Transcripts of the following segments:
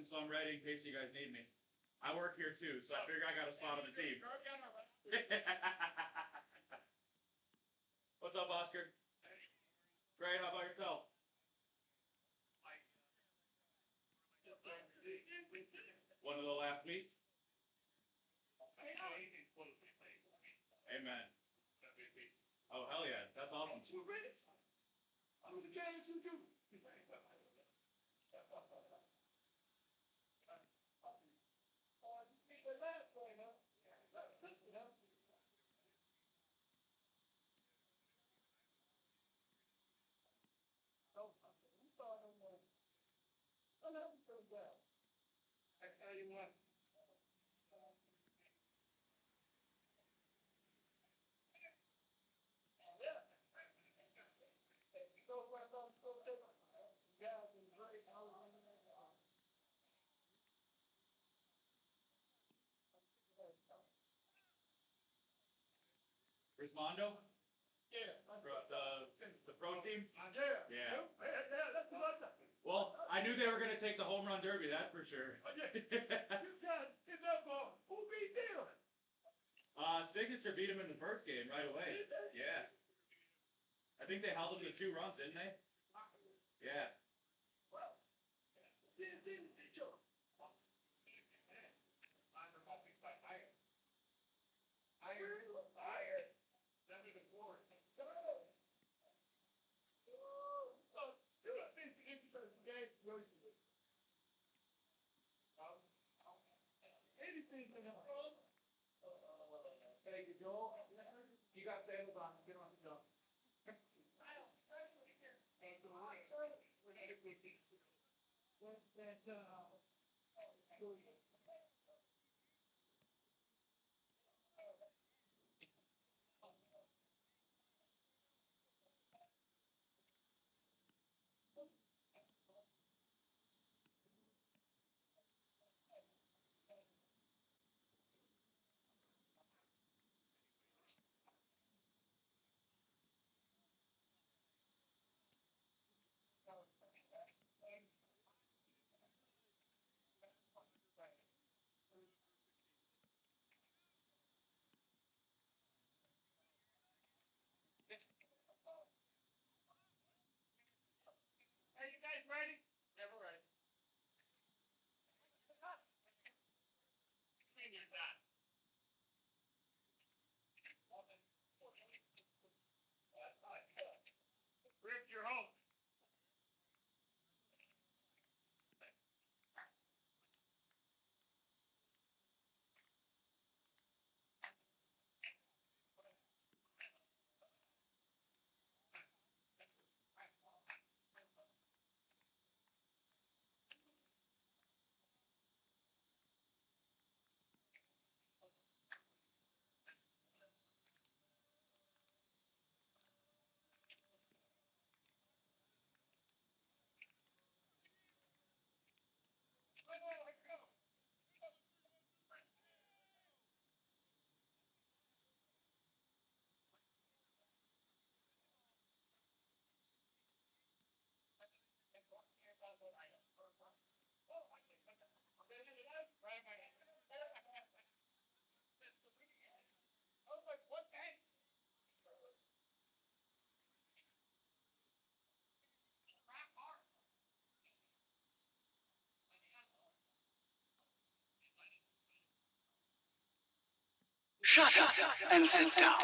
watching, so I'm ready in case you guys need me. I work here too, so I figure I got a spot on the team. What's up, Oscar? Great, how about yourself? One of the last meets? Amen. Oh, hell yeah, that's awesome. Rismondo? Yeah. The pro team? Yeah. Well, I knew they were going to take the home run derby, that's for sure. Signature beat him in the first game right away. Yeah. I think they held him to 2 runs, didn't they? Yeah. You got sandals on. Get on the jump. Are you guys ready? Yeah, we're ready. You're done. Rip your home. Shut up and sit down.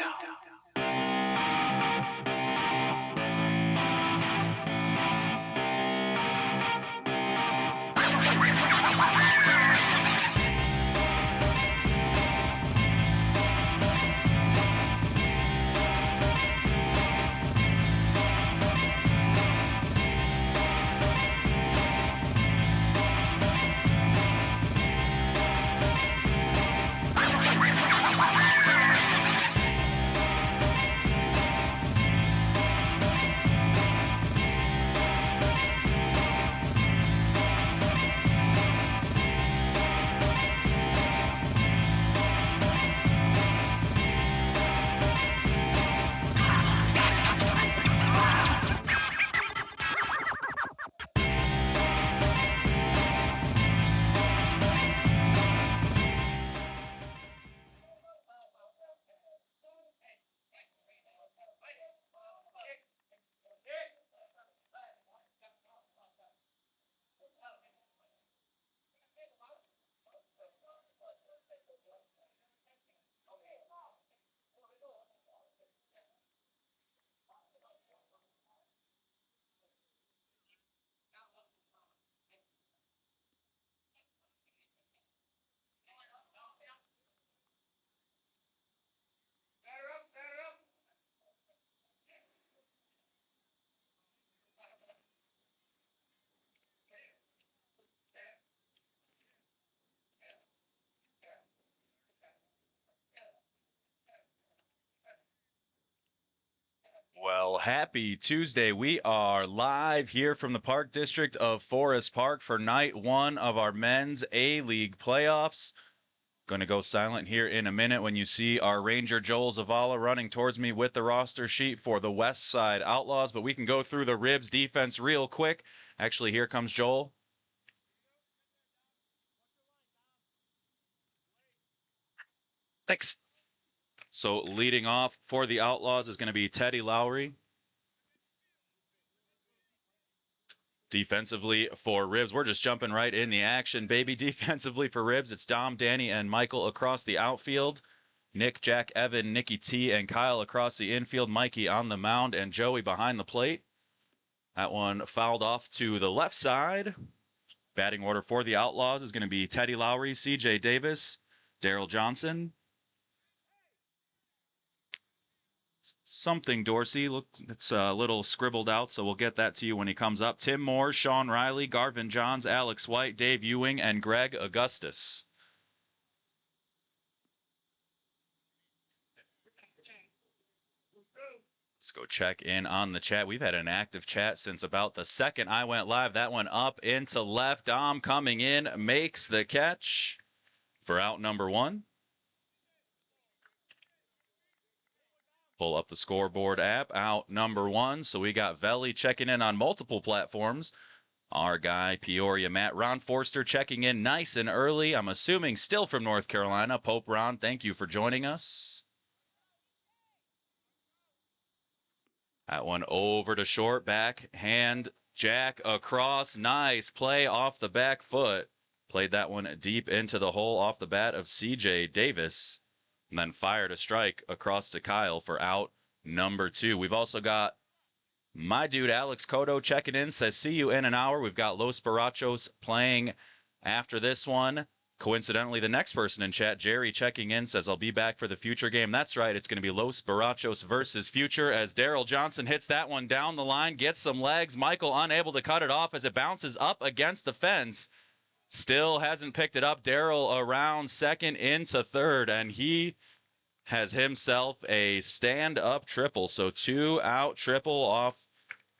Well, happy Tuesday. We are live here from the Park District of Forest Park for night one of our men's A-League playoffs. Going to go silent here in a minute when you see our Ranger Joel Zavala running towards me with the roster sheet for the Westside Outlaws, but we can go through the Ribs defense real quick. Actually, here comes Joel. Thanks. So leading off for the Outlaws is going to be Teddy Lowry. Defensively for Ribs, we're just jumping right in the action, baby. Defensively for Ribs, it's Dom, Danny, and Michael across the outfield. Nick, Jack, Evan, Nikki T, and Kyle across the infield. Mikey on the mound, and Joey behind the plate. That one fouled off to the left side. Batting order for the Outlaws is going to be Teddy Lowry, CJ Davis, Daryl Johnson. Something Dorsey. Look, it's a little scribbled out, so we'll get that to you when he comes up. Tim Moore, Sean Riley, Garvin Johns, Alex White, Dave Ewing, and Greg Augustus. Let's go check in on the chat. We've had an active chat since about the second I went live. That one up into left. Dom coming in, makes the catch for out number one. Pull up the scoreboard app, out number one. So we got Veli checking in on multiple platforms. Our guy, Peoria Matt. Ron Forster checking in nice and early. I'm assuming still from North Carolina. Pope Ron, thank you for joining us. That one over to short, back hand, Jack across. Nice play off the back foot. Played that one deep into the hole off the bat of CJ Davis. And then fired a strike across to Kyle for out number two. We've also got my dude Alex Cotto checking in, says, see you in an hour. We've got Los Barachos playing after this one. Coincidentally, the next person in chat, Jerry, checking in, says, I'll be back for the future game. That's right. It's going to be Los Barachos versus Future as Daryl Johnson hits that one down the line, gets some legs. Michael unable to cut it off as it bounces up against the fence. Still hasn't picked it up. Daryl around second into third, and he has himself a stand-up triple. So 2-out triple off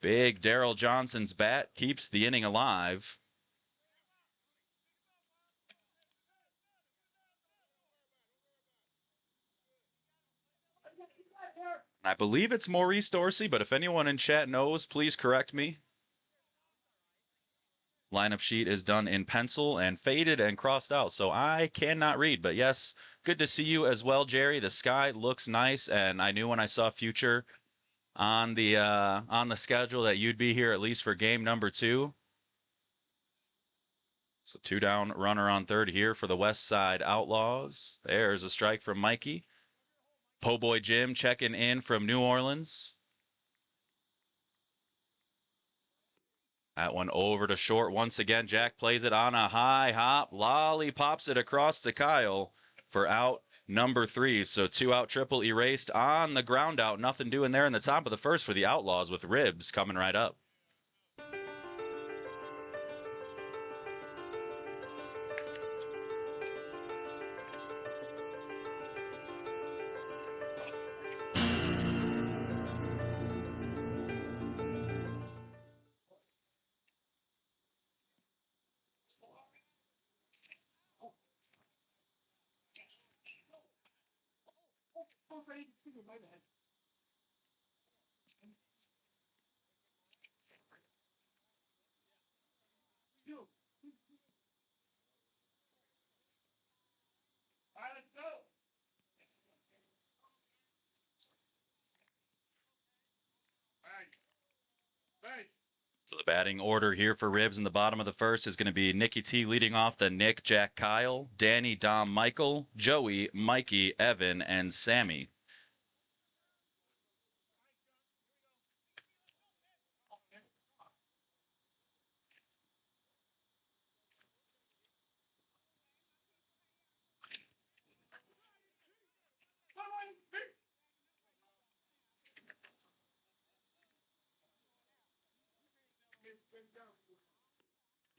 big Daryl Johnson's bat, keeps the inning alive. I believe it's Maurice Dorsey, but if anyone in chat knows, please correct me. Lineup sheet is done in pencil and faded and crossed out, so I cannot read. But yes, good to see you as well, Jerry. The sky looks nice, and I knew when I saw Future on the schedule that you'd be here at least for game number two. So 2 down, runner on third here for the Westside Outlaws. There's a strike from Mikey. Po' Boy Jim checking in from New Orleans. That one over to short once again. Jack plays it on a high hop. Lollipops it across to Kyle for out number three. So 2-out triple erased on the ground out. Nothing doing there in the top of the first for the Outlaws with Ribs coming right up. So the batting order here for Ribs in the bottom of the first is going to be Nikki T leading off, the Nick, Jack, Kyle, Danny, Dom, Michael, Joey, Mikey, Evan, and Sammy.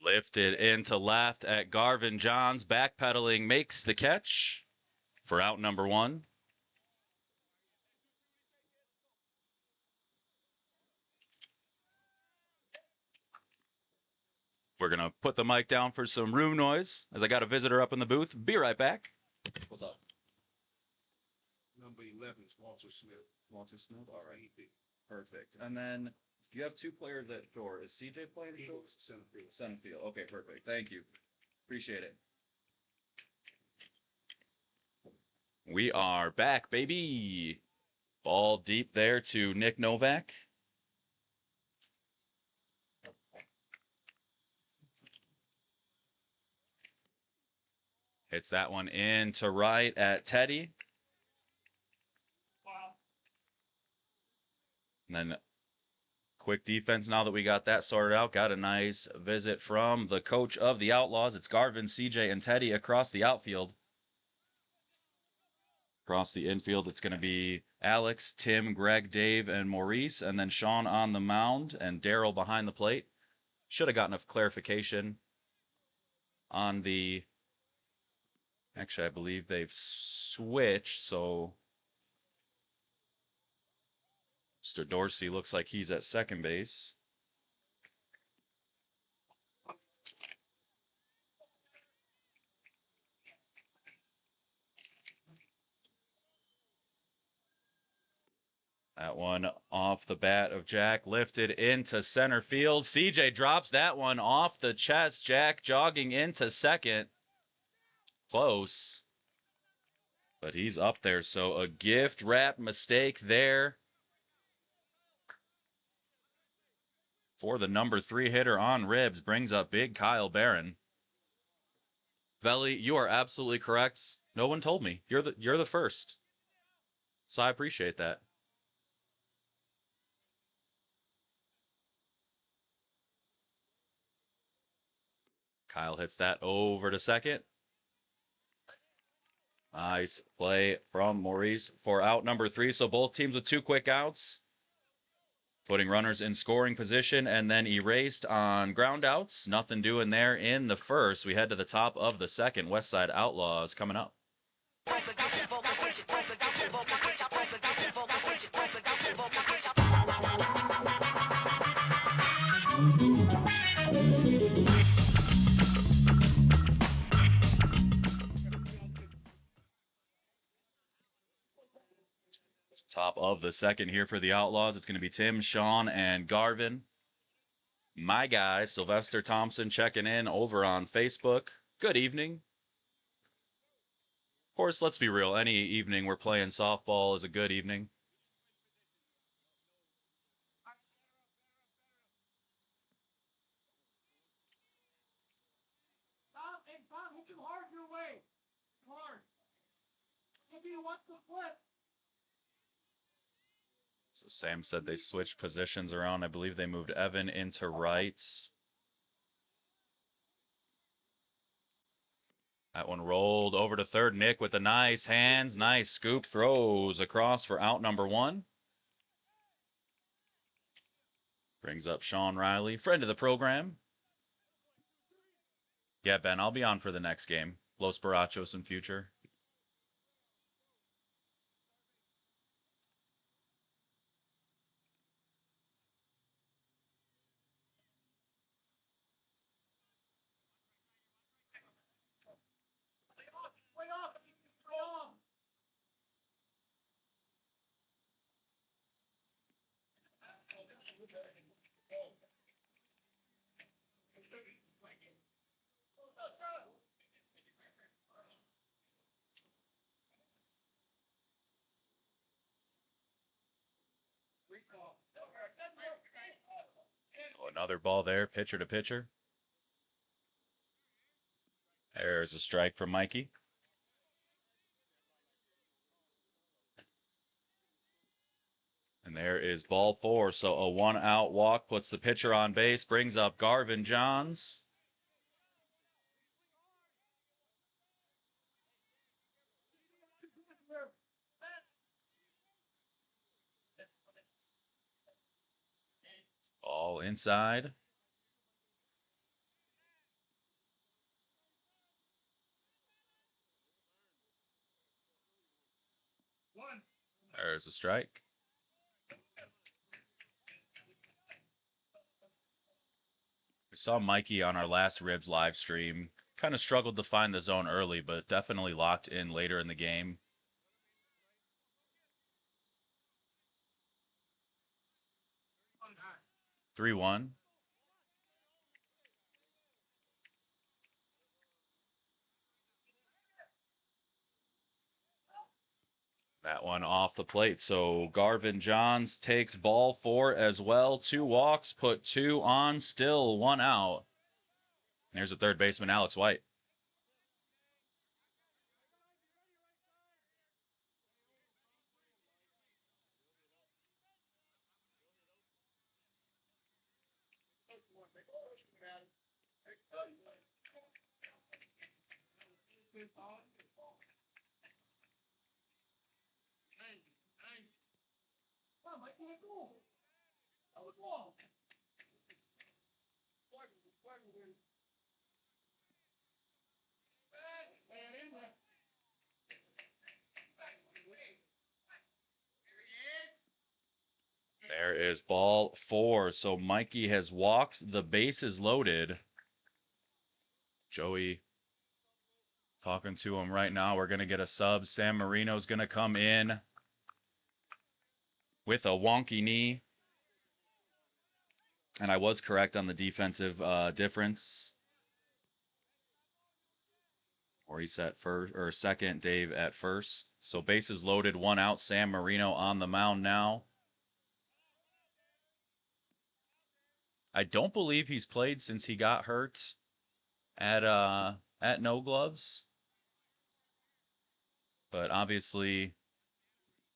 Lifted into left at Garvin Johns, backpedaling, makes the catch for out number one. We're going to put the mic down for some room noise as I got a visitor up in the booth. Be right back. What's up? Number 11 is Walter Smith. Walter Smith? All right. Perfect. And then you have two players at door. Is CJ playing the field? Center field. Center field. Okay, perfect. Thank you. Appreciate it. We are back, baby. Ball deep there to Nick Novak. Hits that one in to right at Teddy. And then quick defense now that we got that sorted out. Got a nice visit from the coach of the Outlaws. It's Garvin, CJ, and Teddy across the outfield. Across the infield, it's going to be Alex, Tim, Greg, Dave, and Maurice. And then Sean on the mound and Daryl behind the plate. Should have gotten a clarification on the... Actually, I believe they've switched, so Mr. Dorsey looks like he's at second base. That one off the bat of Jack, lifted into center field. CJ drops that one off the chest. Jack jogging into second. Close. But he's up there, so a gift wrap mistake there for the number 3 hitter on ribs. Brings up big Kyle Barron. Veli, you are absolutely correct. No one told me. You're the first. So I appreciate that. Kyle hits that over to second. Nice play from Maurice for out number 3. So both teams with 2 quick outs. Putting runners in scoring position and then erased on ground outs. Nothing doing there in the first. We head to the top of the second. Westside Outlaws coming up. Top of the second here for the Outlaws. It's going to be Tim, Sean, and Garvin. My guy, Sylvester Thompson, checking in over on Facebook. Good evening. Of course, let's be real. Any evening we're playing softball is a good evening. So Sam said they switched positions around. I believe they moved Evan into right. That one rolled over to third. Nick with the nice hands. Nice scoop. Throws across for out number 1. Brings up Sean Riley, friend of the program. Yeah, Ben, I'll be on for the next game. Los Barachos in future. Oh, another ball there, pitcher to pitcher. There's a strike from Mikey. And there is ball 4. So a 1-out walk puts the pitcher on base, brings up Garvin Johns. All inside. There's a strike. We saw Mikey on our last Ribs live stream. Kind of struggled to find the zone early, but definitely locked in later in the game. Three 1. That one off the plate. So Garvin Johns takes ball 4 as well. 2 walks, put 2 on, still 1 out. There's a third baseman, Alex White. There is ball 4. So Mikey has walked. The base is loaded. Joey talking to him right now. We're going to get a sub. Sam Marino's going to come in with a wonky knee. And I was correct on the defensive difference. Or he's at first or second, Dave at first. So bases loaded, 1 out. Sam Marino on the mound now. I don't believe he's played since he got hurt at No Gloves. But obviously,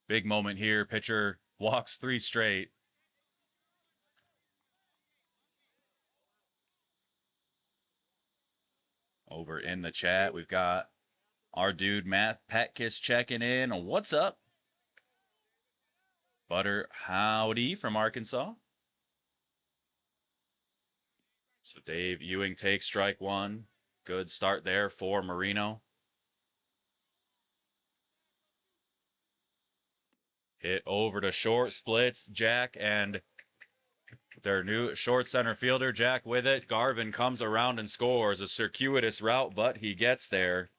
big moment here. Pitcher walks 3 straight. Over in the chat, we've got our dude Matt Petkiss checking in. What's up? Butter howdy from Arkansas. So Dave Ewing takes strike 1. Good start there for Marino. Hit over to short, splits Jack, and their new short center fielder, Jack, with it. Garvin comes around and scores. A circuitous route, but he gets there.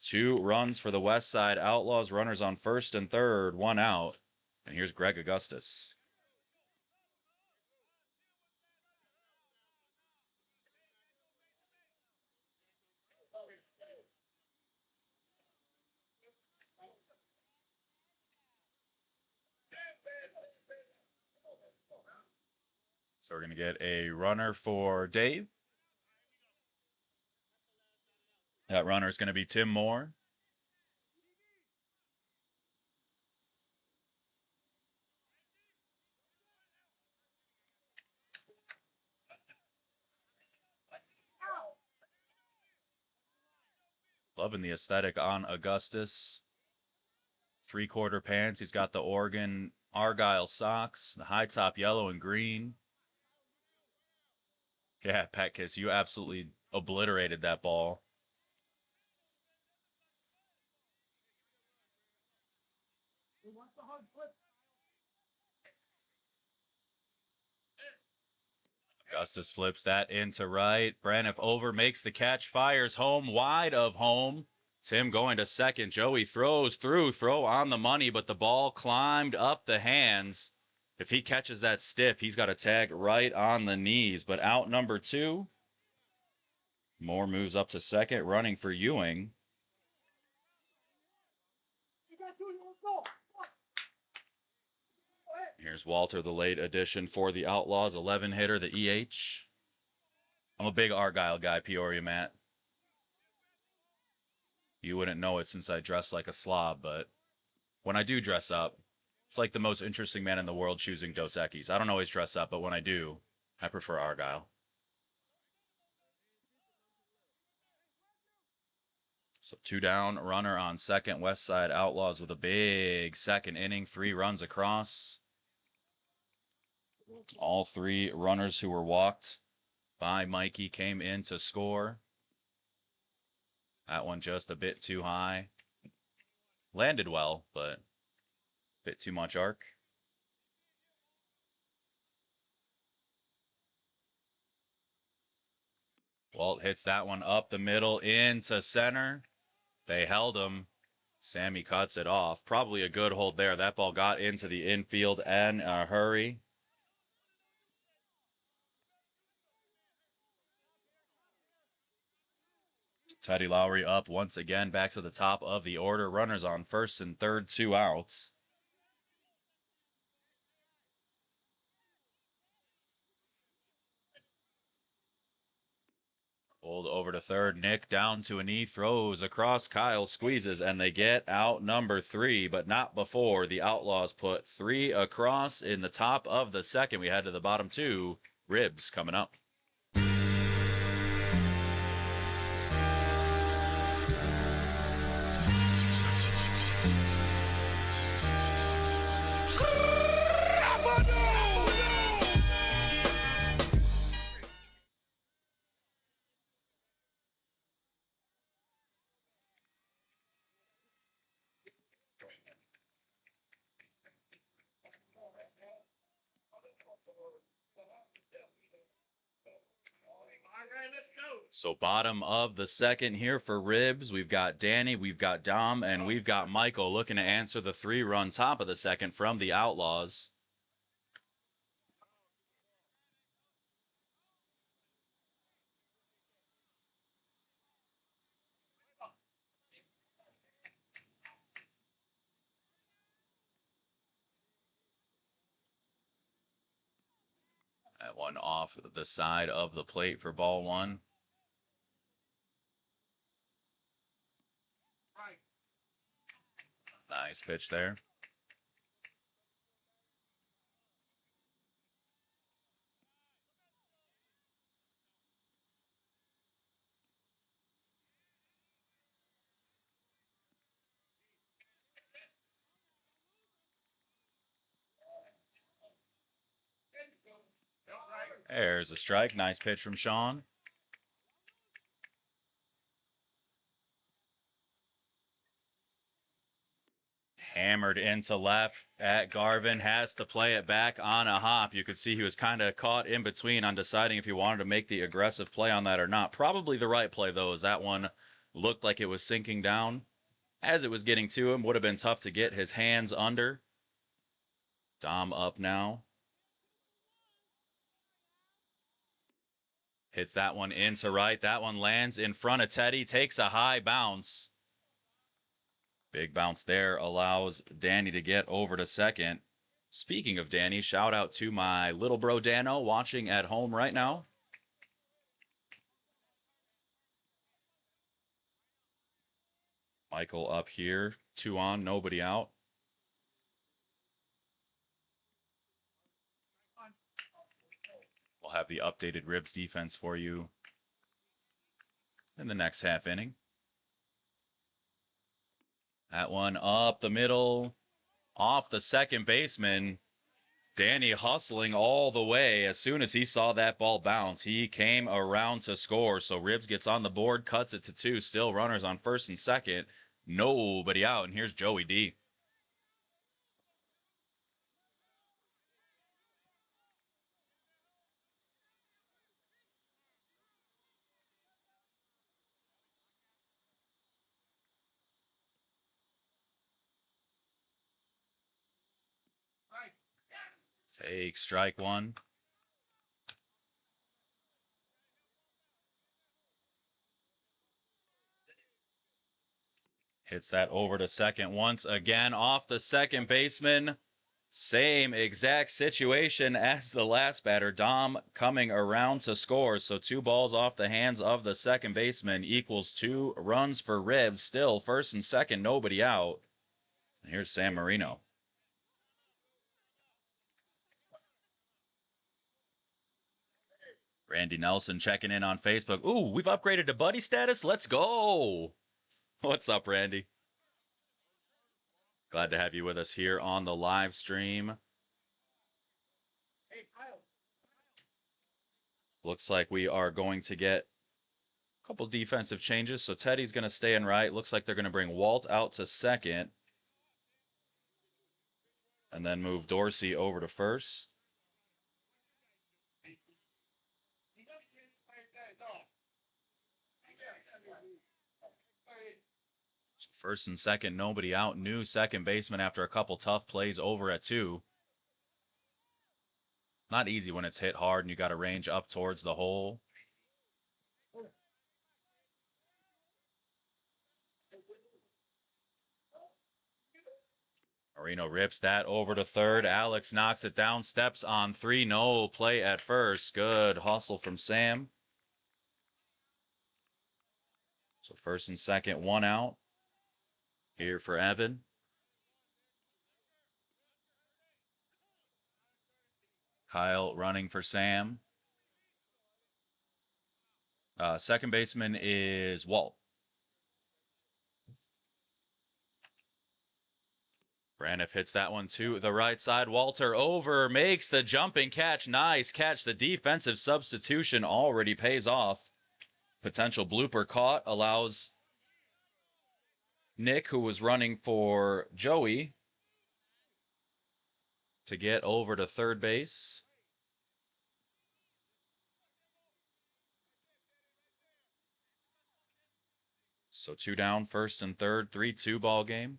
2 runs for the Westside Outlaws. Runners on first and third, 1 out. And here's Greg Augustus. So we're going to get a runner for Dave. That runner is going to be Tim Moore. Loving the aesthetic on Augustus. 3/4 pants. He's got the Oregon Argyle socks, the high top yellow and green. Yeah, Petkiss, you absolutely obliterated that ball. Augustus flips that into right. Braniff over, makes the catch, fires home, wide of home. Tim going to second. Joey throws through, throw on the money, but the ball climbed up the hands. If he catches that stiff, he's got a tag right on the knees. But out number 2. Moore moves up to second, running for Ewing. Here's Walter, the late addition for the Outlaws, 11 hitter, the EH. I'm a big Argyle guy, Peoria, Matt. You wouldn't know it since I dress like a slob, but when I do dress up, it's like the most interesting man in the world choosing Dos Equis. I don't always dress up, but when I do, I prefer Argyle. So 2 down, runner on second. Westside Outlaws with a big second inning, 3 runs across. All 3 runners who were walked by Mikey came in to score. That one just a bit too high. Landed well, but a bit too much arc. Walt hits that one up the middle into center. They held him. Sammy cuts it off. Probably a good hold there. That ball got into the infield in a hurry. Teddy Lowry up once again, back to the top of the order. Runners on first and third, 2 outs. Pulled over to third. Nick down to a knee, throws across. Kyle squeezes, and they get out number 3, but not before the Outlaws put 3 across in the top of the second. We head to the bottom 2. Ribs coming up. So bottom of the second here for Ribs. We've got Danny, we've got Dom, and we've got Michael looking to answer the 3-run top of the second from the Outlaws. That one off the side of the plate for ball 1. Nice pitch there. There's a strike. Nice pitch from Sean. Hammered into left at Garvin. Has to play it back on a hop. You could see he was kind of caught in between on deciding if he wanted to make the aggressive play on that or not. Probably the right play, though, as that one looked like it was sinking down. As it was getting to him, would have been tough to get his hands under. Dom up now. Hits that one into right. That one lands in front of Teddy. Takes a high bounce. Big bounce there allows Danny to get over to second. Speaking of Danny, shout out to my little bro Dano watching at home right now. Michael up here. 2 on, nobody out. We'll have the updated Ribs defense for you in the next half inning. That one up the middle, off the second baseman. Danny hustling all the way. As soon as he saw that ball bounce, he came around to score. So Ribs gets on the board, cuts it to 2. Still runners on first and second. Nobody out. And here's Joey D. Take strike 1. Hits that over to second once again off the second baseman. Same exact situation as the last batter. Dom coming around to score. So 2 balls off the hands of the second baseman equals 2 runs for Ribs. Still first and second, nobody out. And here's San Marino. Randy Nelson checking in on Facebook. Ooh, we've upgraded to buddy status. Let's go. What's up, Randy? Glad to have you with us here on the live stream. Looks like we are going to get a couple defensive changes. So Teddy's going to stay in right. Looks like they're going to bring Walt out to second. And then move Dorsey over to first. First and second, nobody out. New second baseman after a couple tough plays over at 2. Not easy when it's hit hard and you got to range up towards the hole. Marino rips that over to third. Alex knocks it down, steps on 3. No play at first. Good hustle from Sam. So first and second, 1 out. Here for Evan. Kyle running for Sam. Second baseman is Walt. Braniff hits that one to the right side. Walter over, makes the jumping catch. Nice catch. The defensive substitution already pays off. Potential blooper caught allows Nick, who was running for Joey, to get over to third base. So 2 down, first and third, 3-2 ball game.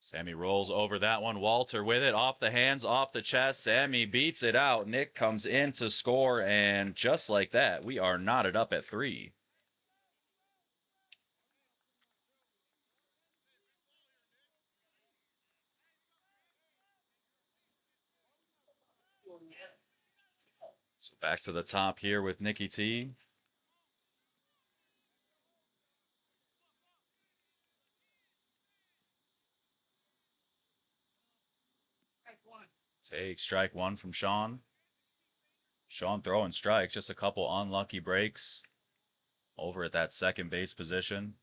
Sammy rolls over that one. Walter with it, off the hands, off the chest. Sammy beats it out. Nick comes in to score, and just like that, we are knotted up at 3. So back to the top here with Nicky T. Take strike 1 from Sean. Sean throwing strikes, just a couple unlucky breaks over at that second base position.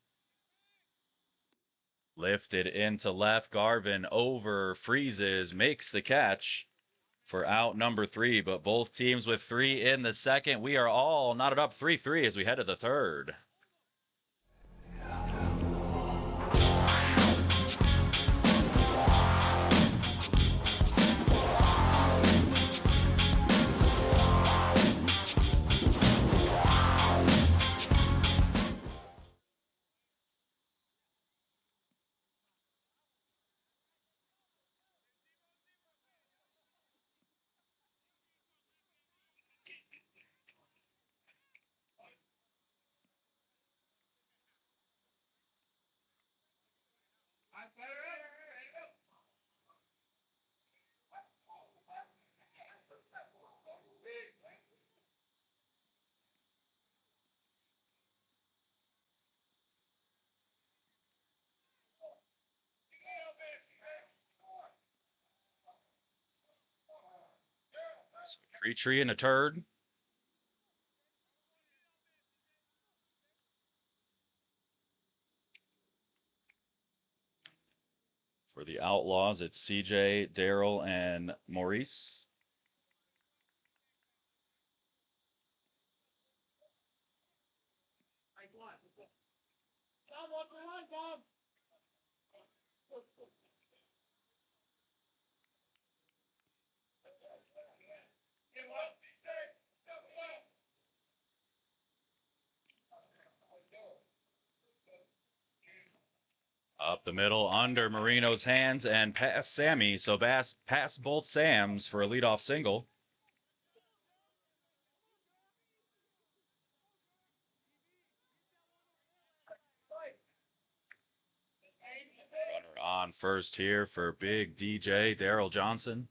Lifted into left. Garvin over, freezes, makes the catch for out number 3. But both teams with 3 in the second. We are all knotted up 3-3 as we head to the third. So tree and a turd. For the Outlaws, it's CJ, Daryl, and Maurice. Up the middle, under Marino's hands, and past Sammy. So past both Sams for a leadoff single. Runner on first here for big DJ, Daryl Johnson.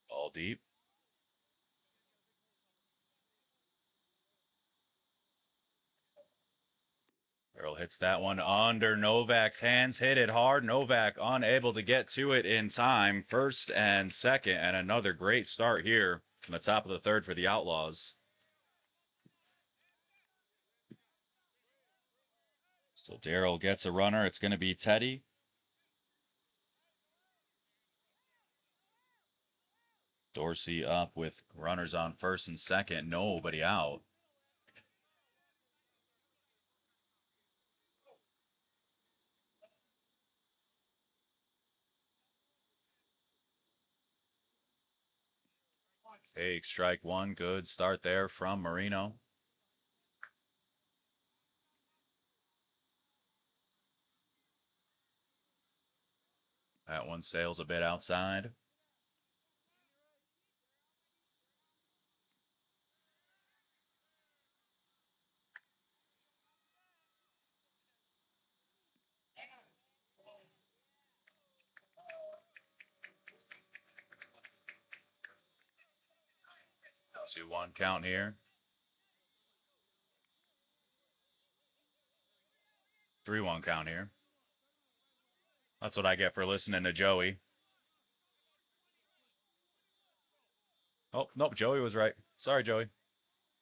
Ball deep. Daryl hits that one under Novak's hands, hit it hard. Novak unable to get to it in time. First and second, and another great start here from the top of the third for the Outlaws. So Daryl gets a runner. It's going to be Teddy. Dorsey up with runners on first and second, nobody out. Take strike one. Good start there from Marino. That one sails a bit outside. Two one count here. 3-1 count here. That's what I get for listening to Joey. Oh, nope, Joey was right. Sorry, Joey.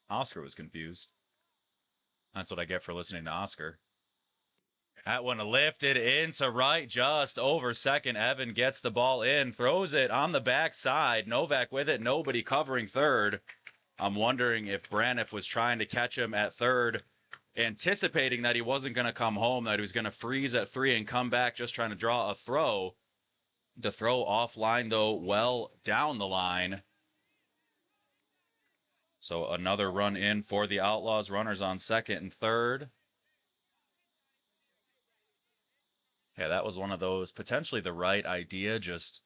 Oscar was confused. That's what I get for listening to Oscar. That one lifted into right, just over second. Evan gets the ball in, throws it on the backside. Novak with it, nobody covering third. I'm wondering if Braniff was trying to catch him at third, anticipating that he wasn't going to come home, that he was going to freeze at 3 and come back, just trying to draw a throw. The throw offline, though, well down the line. So another run in for the Outlaws. Runners on second and third. Yeah, that was one of those, potentially the right idea, just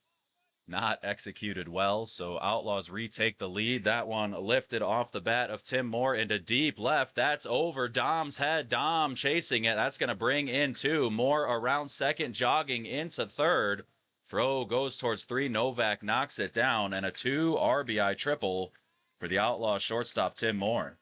not executed well. So Outlaws retake the lead. That one lifted off the bat of Tim Moore into deep left. That's over Dom's head. Dom chasing it. That's going to bring in 2. Moore around second, jogging into third. Throw goes towards 3. Novak knocks it down, and a 2 RBI triple for the Outlaws shortstop Tim Moore.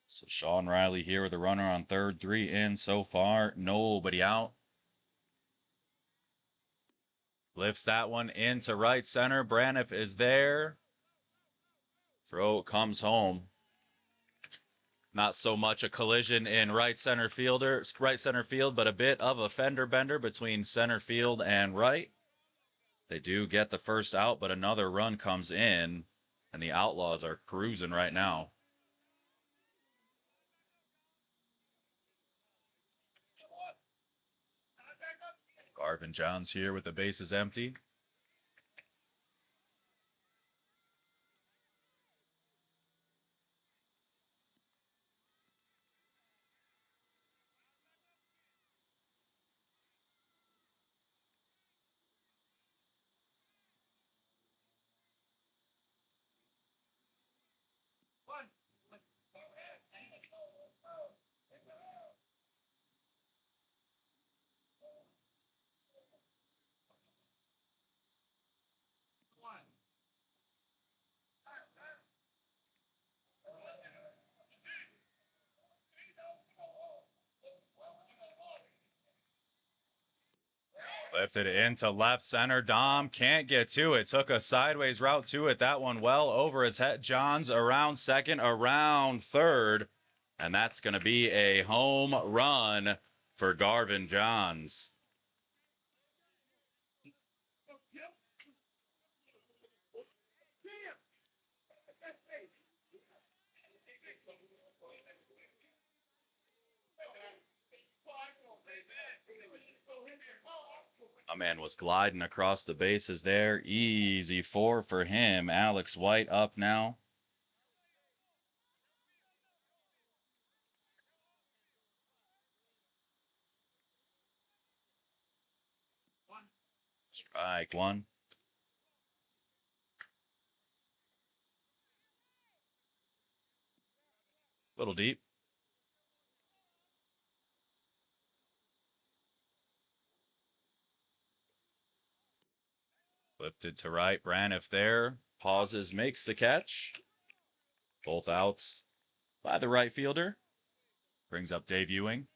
So Sean Riley here with a runner on third, 3 in so far, nobody out. Lifts that one into right center. Braniff is there. Throw comes home. Not so much a collision in right center field, but a bit of a fender bender between center field and right. They do get the first out, but another run comes in, and the Outlaws are cruising right now. Garvin Johns here with the bases empty. Lifted into left center. Dom can't get to it. Took a sideways route to it. That one well over his head. Johns around second, around third. And that's going to be a home run for Garvin Johns. A man was gliding across the bases there. Easy 4 for him. Alex White up now. Strike 1. Little deep. Lifted to right. Braniff there. Pauses, makes the catch. Both outs by the right fielder. Brings up Dave Ewing.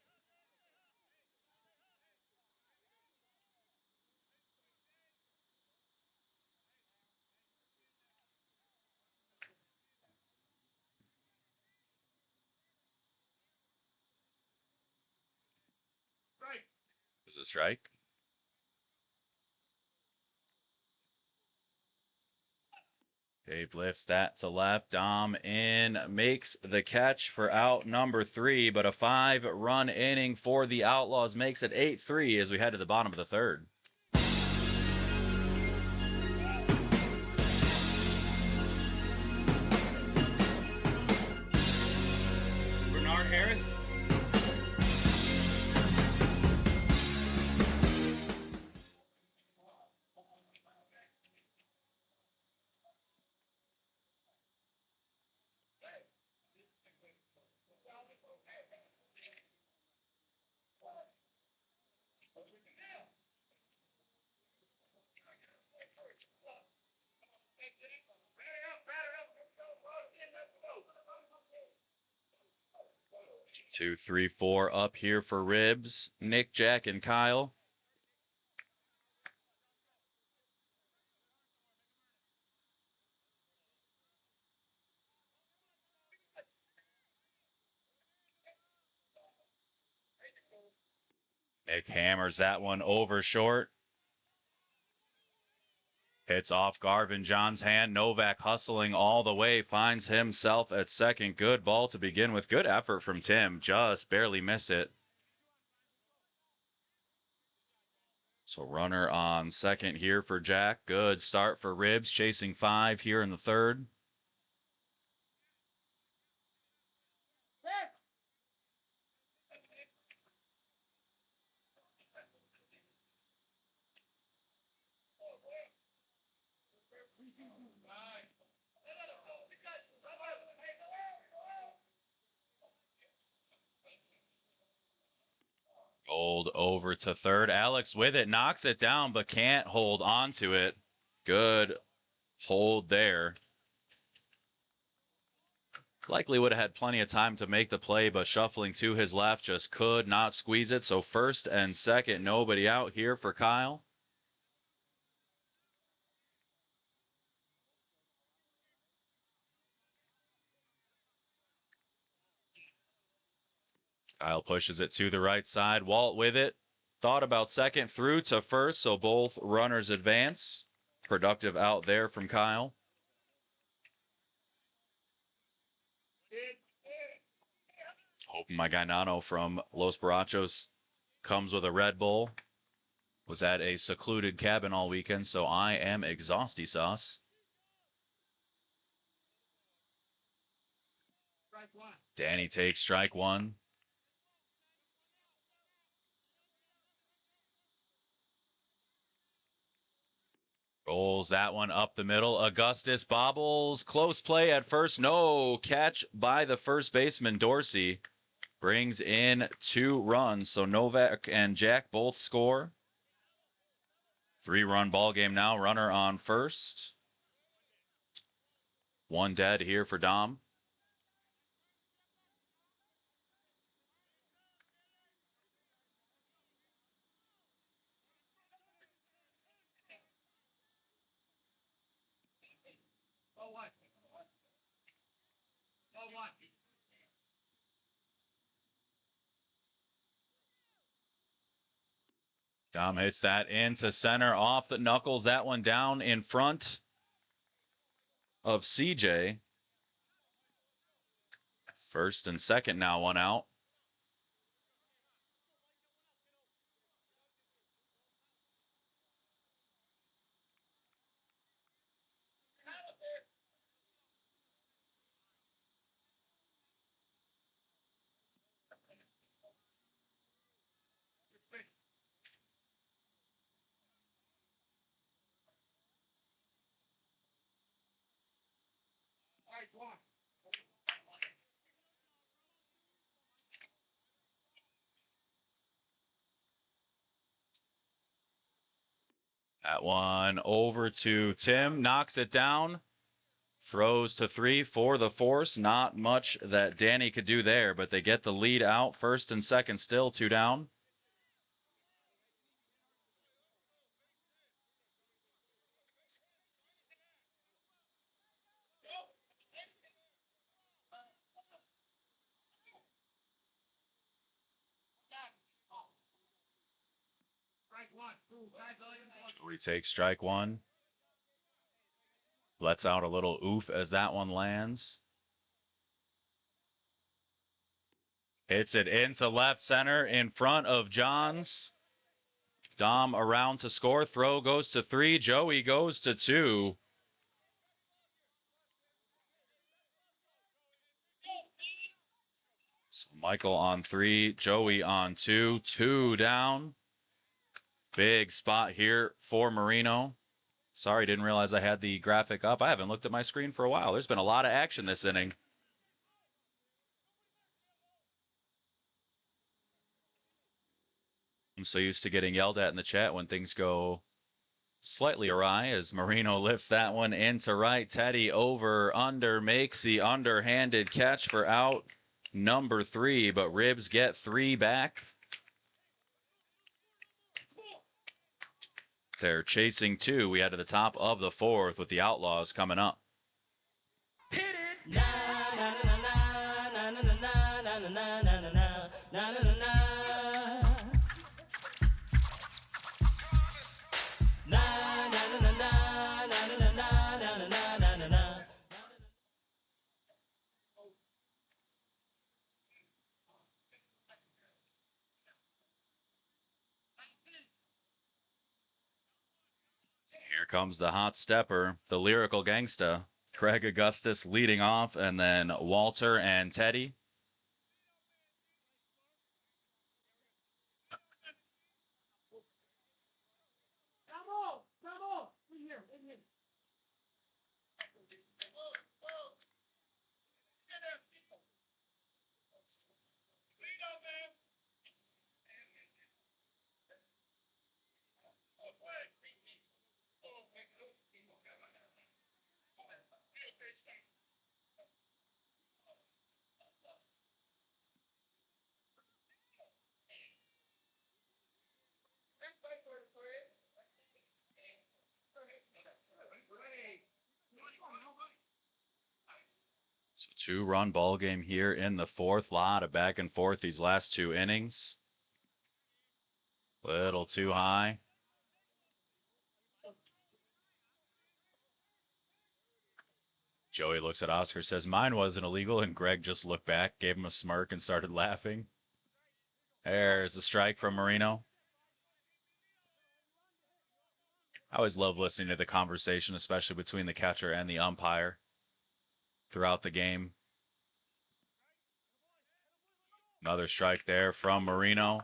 Is a strike? Dave lifts that to left. Dom in, makes the catch for out number 3, but a 5-run inning for the Outlaws makes it 8-3 as we head to the bottom of the third. Bernard Harris. Two, three, four up here for Ribs. Nick, Jack, and Kyle. Nick hammers that one over short. Hits off Garvin John's hand. Novak hustling all the way. Finds himself at second. Good ball to begin with. Good effort from Tim. Just barely missed it. So runner on second here for Jack. Good start for Ribs. Chasing 5 here in the third. Gold over to third. Alex with it. Knocks it down, but can't hold on to it. Good hold there. Likely would have had plenty of time to make the play, but shuffling to his left just could not squeeze it. So first and second, nobody out here for Kyle. Kyle pushes it to the right side. Walt with it. Thought about second, through to first, so both runners advance. Productive out there from Kyle. Hoping my guy Nano from Los Barachos comes with a Red Bull. Was at a secluded cabin all weekend, so I am exhausty sauce. Danny takes strike 1. Rolls that one up the middle. Augustus bobbles. Close play at first. No catch by the first baseman, Dorsey. Brings in 2 runs. So Novak and Jack both score. 3-run ball game now. Runner on first. 1 dead here for Dom. Dom hits that into center off the knuckles. That one down in front of CJ. First and second now, 1 out. That one over to Tim. Knocks it down. Throws to 3 for the force. Not much that Danny could do there, but they get the lead out. First and second still 2 down. Joey takes strike one. Lets out a little oof as that one lands. Hits it into left center in front of Johns. Dom around to score. Throw goes to 3. Joey goes to 2. So Michael on 3. Joey on 2. 2 down. Big spot here for Marino. Sorry, didn't realize I had the graphic up. I haven't looked at my screen for a while. There's been a lot of action this inning. I'm so used to getting yelled at in the chat when things go slightly awry as Marino lifts that one into right. Teddy over, under, makes the underhanded catch for out number 3, but Ribs get 3 back. They're chasing 2. We head to the top of the 4th with the Outlaws coming up. Hit it! Na na na na na na na na na na na na na na na na. Here comes the hot stepper, the lyrical gangsta. Craig Augustus leading off, and then Walter and Teddy. So 2-run ball game here in the 4th. Lot of back and forth these last 2 innings. Little too high. Joey looks at Oscar, says mine wasn't illegal, and Greg just looked back, gave him a smirk, and started laughing. There's a strike from Marino. I always love listening to the conversation, especially between the catcher and the umpire throughout the game. Another strike there from Marino.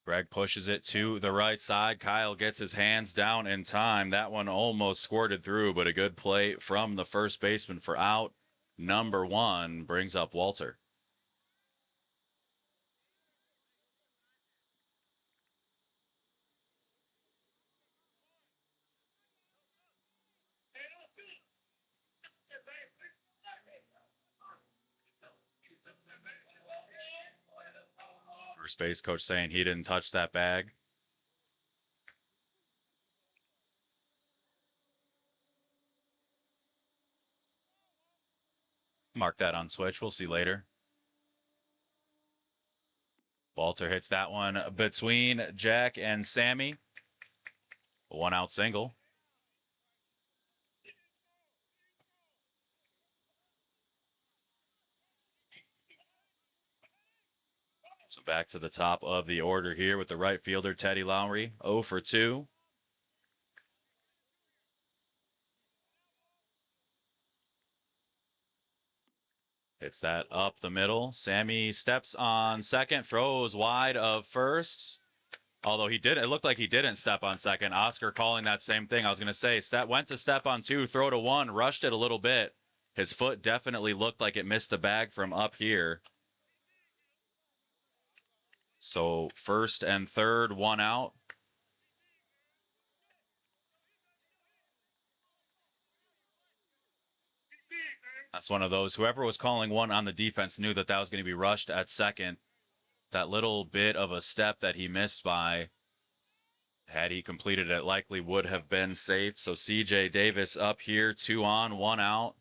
Greg pushes it to the right side. Kyle gets his hands down in time. That one almost squirted through, but a good play from the first baseman for out number 1 brings up Walter. First base coach saying he didn't touch that bag. Mark that on Twitch. We'll see later. Walter hits that one between Jack and Sammy. A 1-out single. So back to the top of the order here with the right fielder, Teddy Lowry, 0 for 2. Hits that up the middle. Sammy steps on second, throws wide of first. Although he did, it looked like he didn't step on second. Oscar calling that same thing. I was going to say, went to step on 2, throw to 1, rushed it a little bit. His foot definitely looked like it missed the bag from up here. So first and third, 1 out. That's one of those. Whoever was calling 1 on the defense knew that that was going to be rushed at second. That little bit of a step that he missed by, had he completed it, likely would have been safe. So CJ Davis up here, 2 on, 1 out.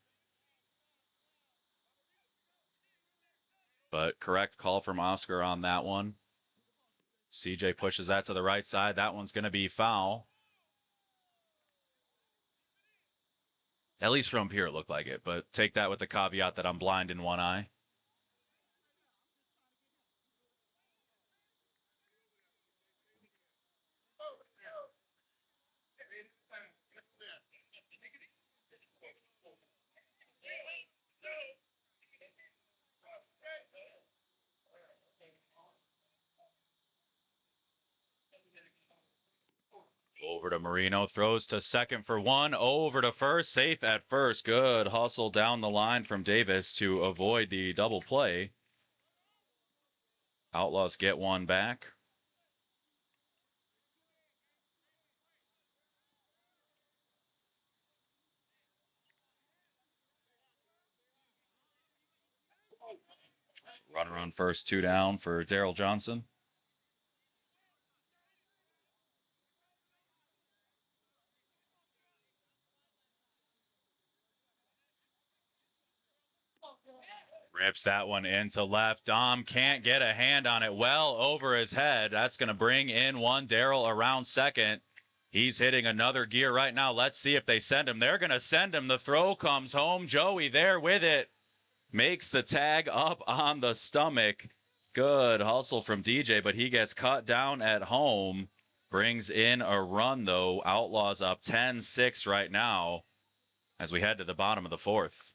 But correct call from Oscar on that one. CJ pushes that to the right side. That one's going to be foul. At least from here, it looked like it. But take that with the caveat that I'm blind in one eye. Over to Marino, throws to second for one, over to first, safe at first. Good hustle down the line from Davis to avoid the double play. Outlaws get one back. Runner on first, 2 down for Daryl Johnson. Rips that one into left. Dom can't get a hand on it. Well over his head. That's going to bring in one. Daryl around second. He's hitting another gear right now. Let's see if they send him. They're going to send him. The throw comes home. Joey there with it. Makes the tag up on the stomach. Good hustle from DJ, but he gets cut down at home. Brings in a run, though. Outlaws up 10-6 right now as we head to the bottom of the fourth.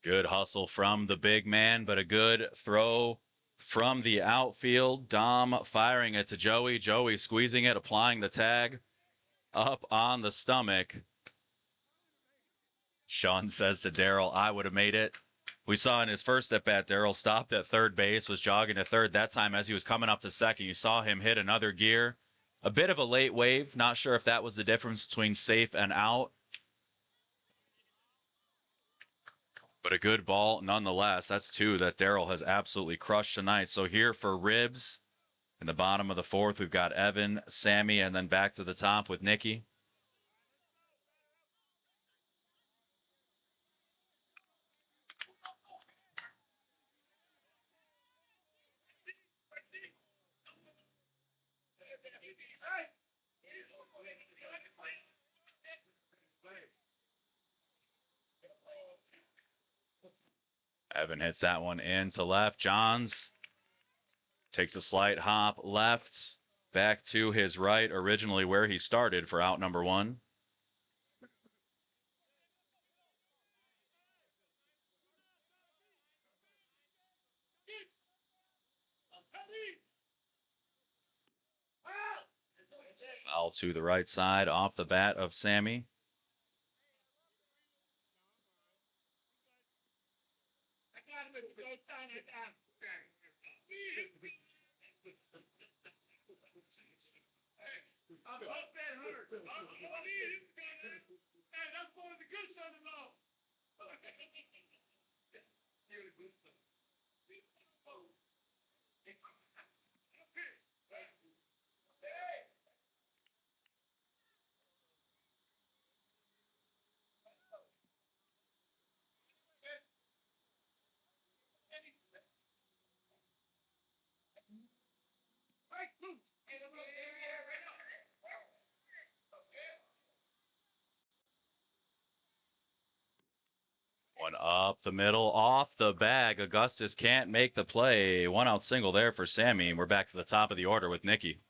Good hustle from the big man, but a good throw from the outfield. Dom firing it to Joey. Joey squeezing it, applying the tag up on the stomach. Sean says to Daryl, I would have made it. We saw in his first at-bat, Daryl stopped at third base, was jogging to third. That time as he was coming up to second, you saw him hit another gear. A bit of a late wave. Not sure if that was the difference between safe and out. But a good ball nonetheless. That's two that Daryl has absolutely crushed tonight. So here for Ribs in the bottom of the fourth, we've got Evan, Sammy, and then back to the top with Nikki. Evan hits that one into left. Johns takes a slight hop left, back to his right, originally where he started for out number one. Foul to the right side off the bat of Sammy. One up the middle, off the bag. Augustus can't make the play. One out single there for Sammy. We're back to the top of the order with Nikki.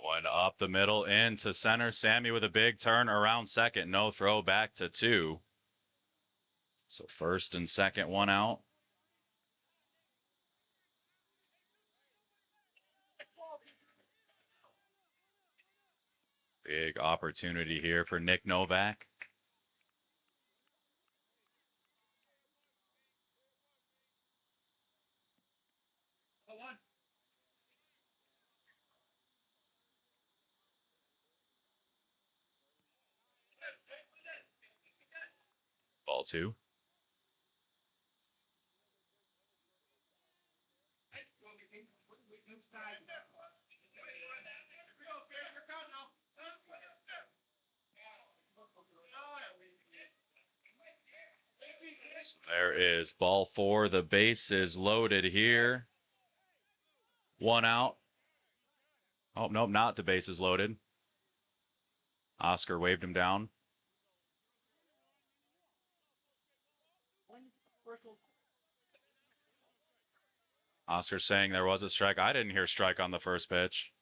One up the middle into center. Sammy with a big turn around second. No throw back to 2. So first and second, one out. Big opportunity here for Nick Novak. Ball 2. So there is ball 4. The base is loaded here. One out. Oh, nope, not the base is loaded. Oscar waved him down. Oscar saying there was a strike. I didn't hear strike on the first pitch.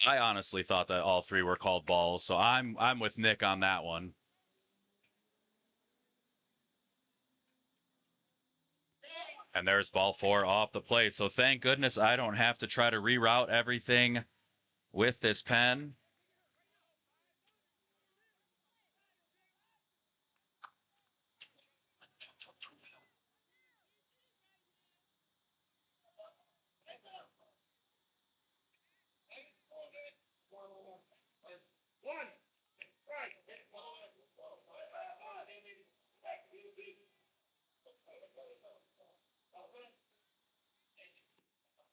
I honestly thought that all 3 were called balls, so I'm with Nick on that one. And there's ball 4 off the plate. So thank goodness I don't have to try to reroute everything with this pen.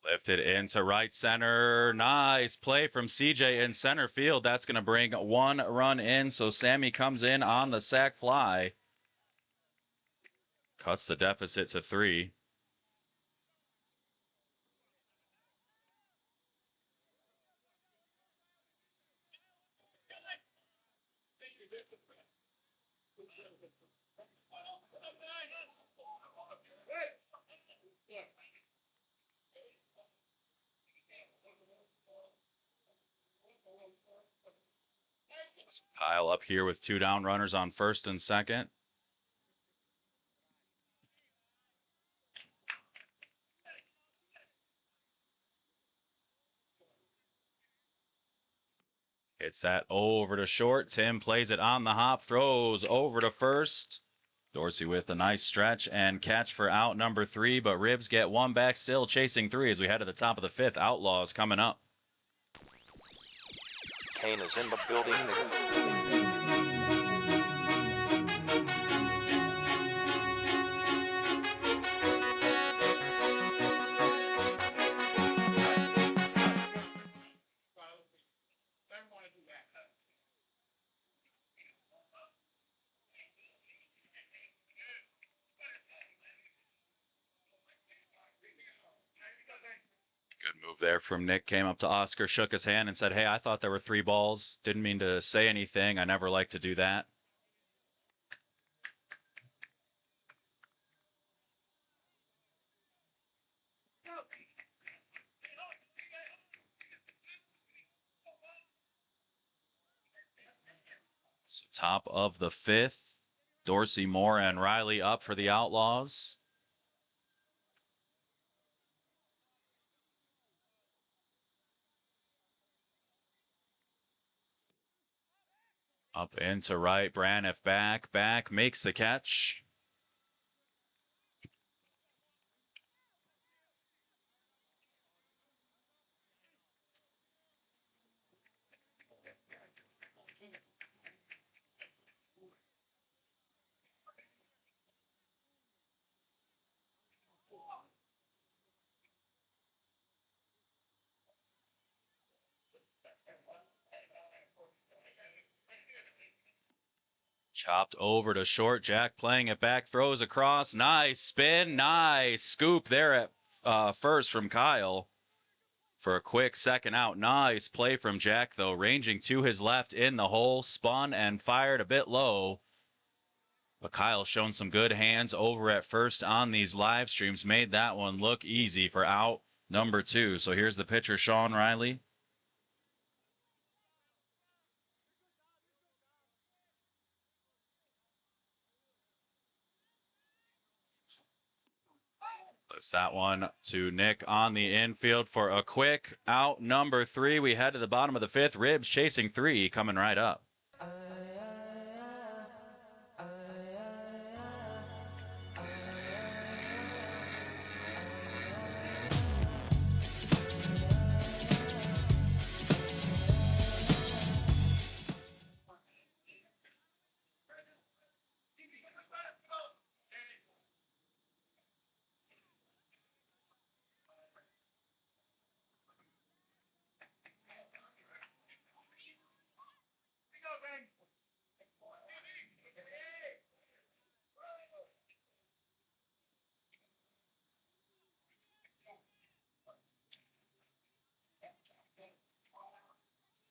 Lifted into right center. Nice play from CJ in center field. That's going to bring 1 run in. So Sammy comes in on the sac fly. Cuts the deficit to 3. Pile up here with 2 down runners on first and second. Hits that over to short. Tim plays it on the hop, throws over to first. Dorsey with a nice stretch and catch for out number 3, but Ribs get 1 back, still chasing 3 as we head to the top of the 5th. Outlaws coming up. Kane is in the building. Good move there from Nick. Came up to Oscar, shook his hand, and said, "Hey, I thought there were 3 balls. Didn't mean to say anything. I never like to do that." So top of the 5th. Dorsey, Moore, and Riley up for the Outlaws. Up into right. Braniff back, makes the catch. Chopped over to short. Jack playing it back, throws across. Nice spin, nice scoop there at first from Kyle for a quick second out. Nice play from Jack, though, ranging to his left in the hole, spun and fired a bit low. But Kyle shown some good hands over at first on these live streams, made that one look easy for out number 2. So here's the pitcher, Sean Riley. Lifts that one to Nick on the infield for a quick out number 3. We head to the bottom of the 5th. Ribs chasing 3, coming right up.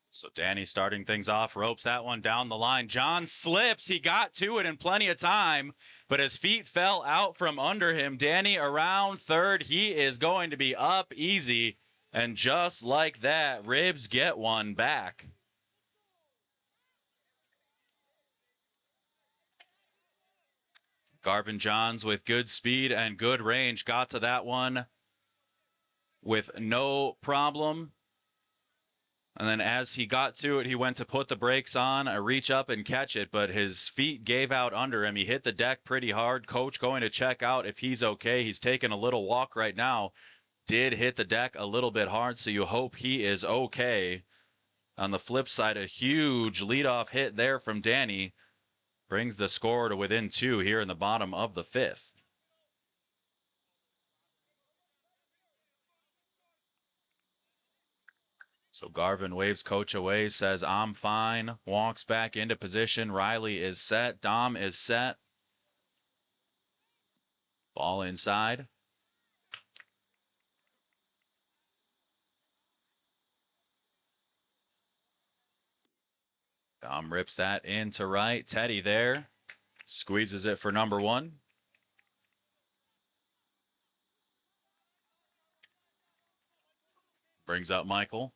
So Danny starting things off, ropes that one down the line. John slips. He got to it in plenty of time, but his feet fell out from under him. Danny around third. He is going to be up easy. And just like that, Ribs get one back. Garvin Johns with good speed and good range got to that one with no problem. And then as he got to it, he went to put the brakes on, reach up and catch it, but his feet gave out under him. He hit the deck pretty hard. Coach going to check out if he's okay. He's taking a little walk right now. Did hit the deck a little bit hard, so you hope he is okay. On the flip side, a huge leadoff hit there from Danny brings the score to within 2 here in the bottom of the 5th. So Garvin waves coach away, says, I'm fine, walks back into position. Riley is set. Dom is set. Ball inside. Dom rips that into right. Teddy there. Squeezes it for number 1. Brings up Michael.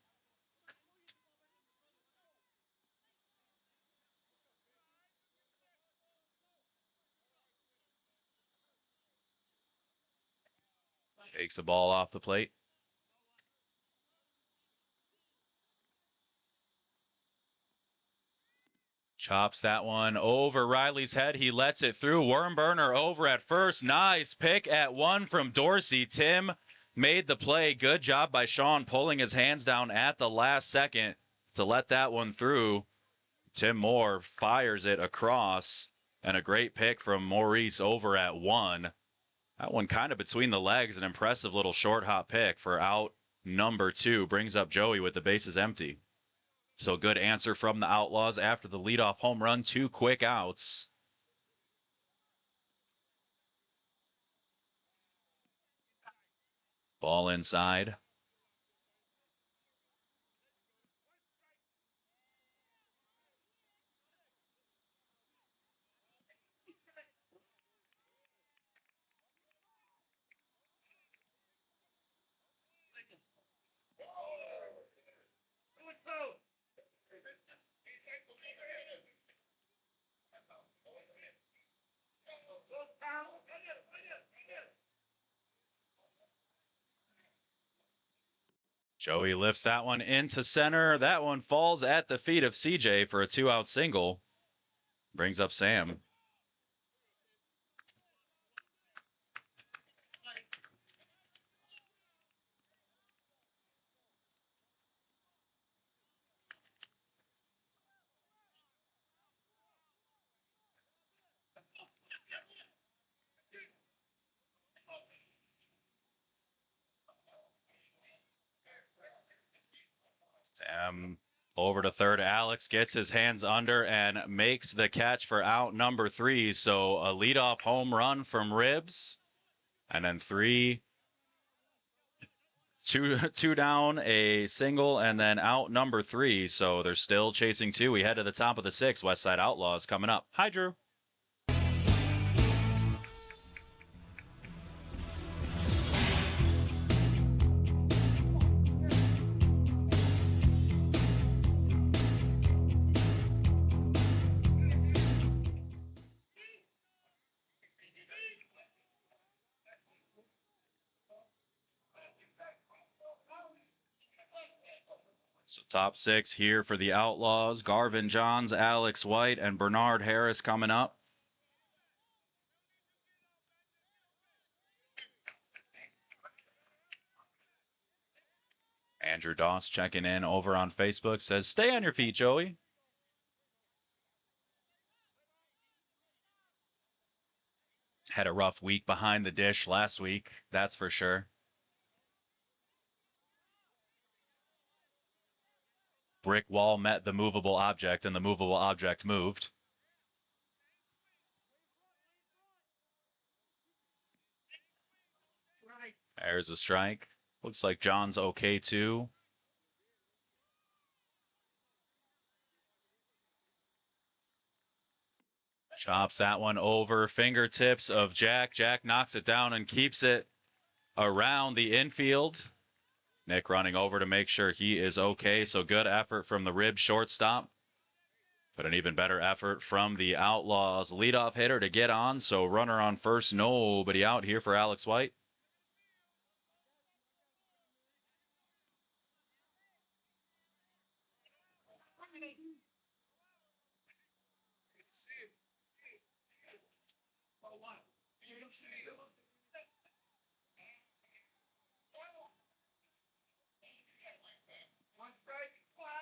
Takes the ball off the plate. Chops that one over Riley's head. He lets it through. Worm burner over at first. Nice pick at 1 from Dorsey. Tim made the play. Good job by Sean pulling his hands down at the last second to let that one through. Tim Moore fires it across, and a great pick from Maurice over at 1. That one kind of between the legs. An impressive little short hop pick for out number 2. Brings up Joey with the bases empty. So good answer from the Outlaws after the leadoff home run. 2 quick outs. Ball inside. Joey lifts that one into center. That one falls at the feet of CJ for a 2-out single. Brings up Sam. Sam Over to third, Alex gets his hands under and makes the catch for out number 3. So a leadoff home run from Ribs. And then two down, a single, and then out number 3. So they're still chasing 2. We head to the top of the 6th. Westside Outlaws coming up. Hi, Drew. So top 6 here for the Outlaws. Garvin Johns, Alex White, and Bernard Harris coming up. Andrew Doss checking in over on Facebook says, stay on your feet, Joey. Had a rough week behind the dish last week, that's for sure. Brick wall met the movable object, and the movable object moved. There's a strike. Looks like John's okay, too. Chops that one over. Fingertips of Jack. Jack knocks it down and keeps it around the infield. Nick running over to make sure he is okay. So good effort from the Rib shortstop. But an even better effort from the Outlaws leadoff hitter to get on. So runner on first, nobody out here for Alex White.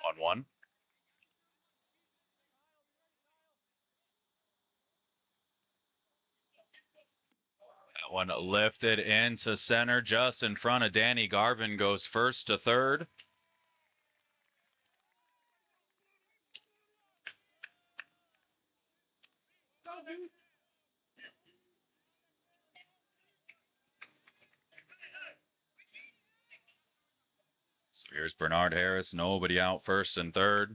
On one. That one lifted into center just in front of Danny. Garvin goes first to third. So here's Bernard Harris. Nobody out first and third.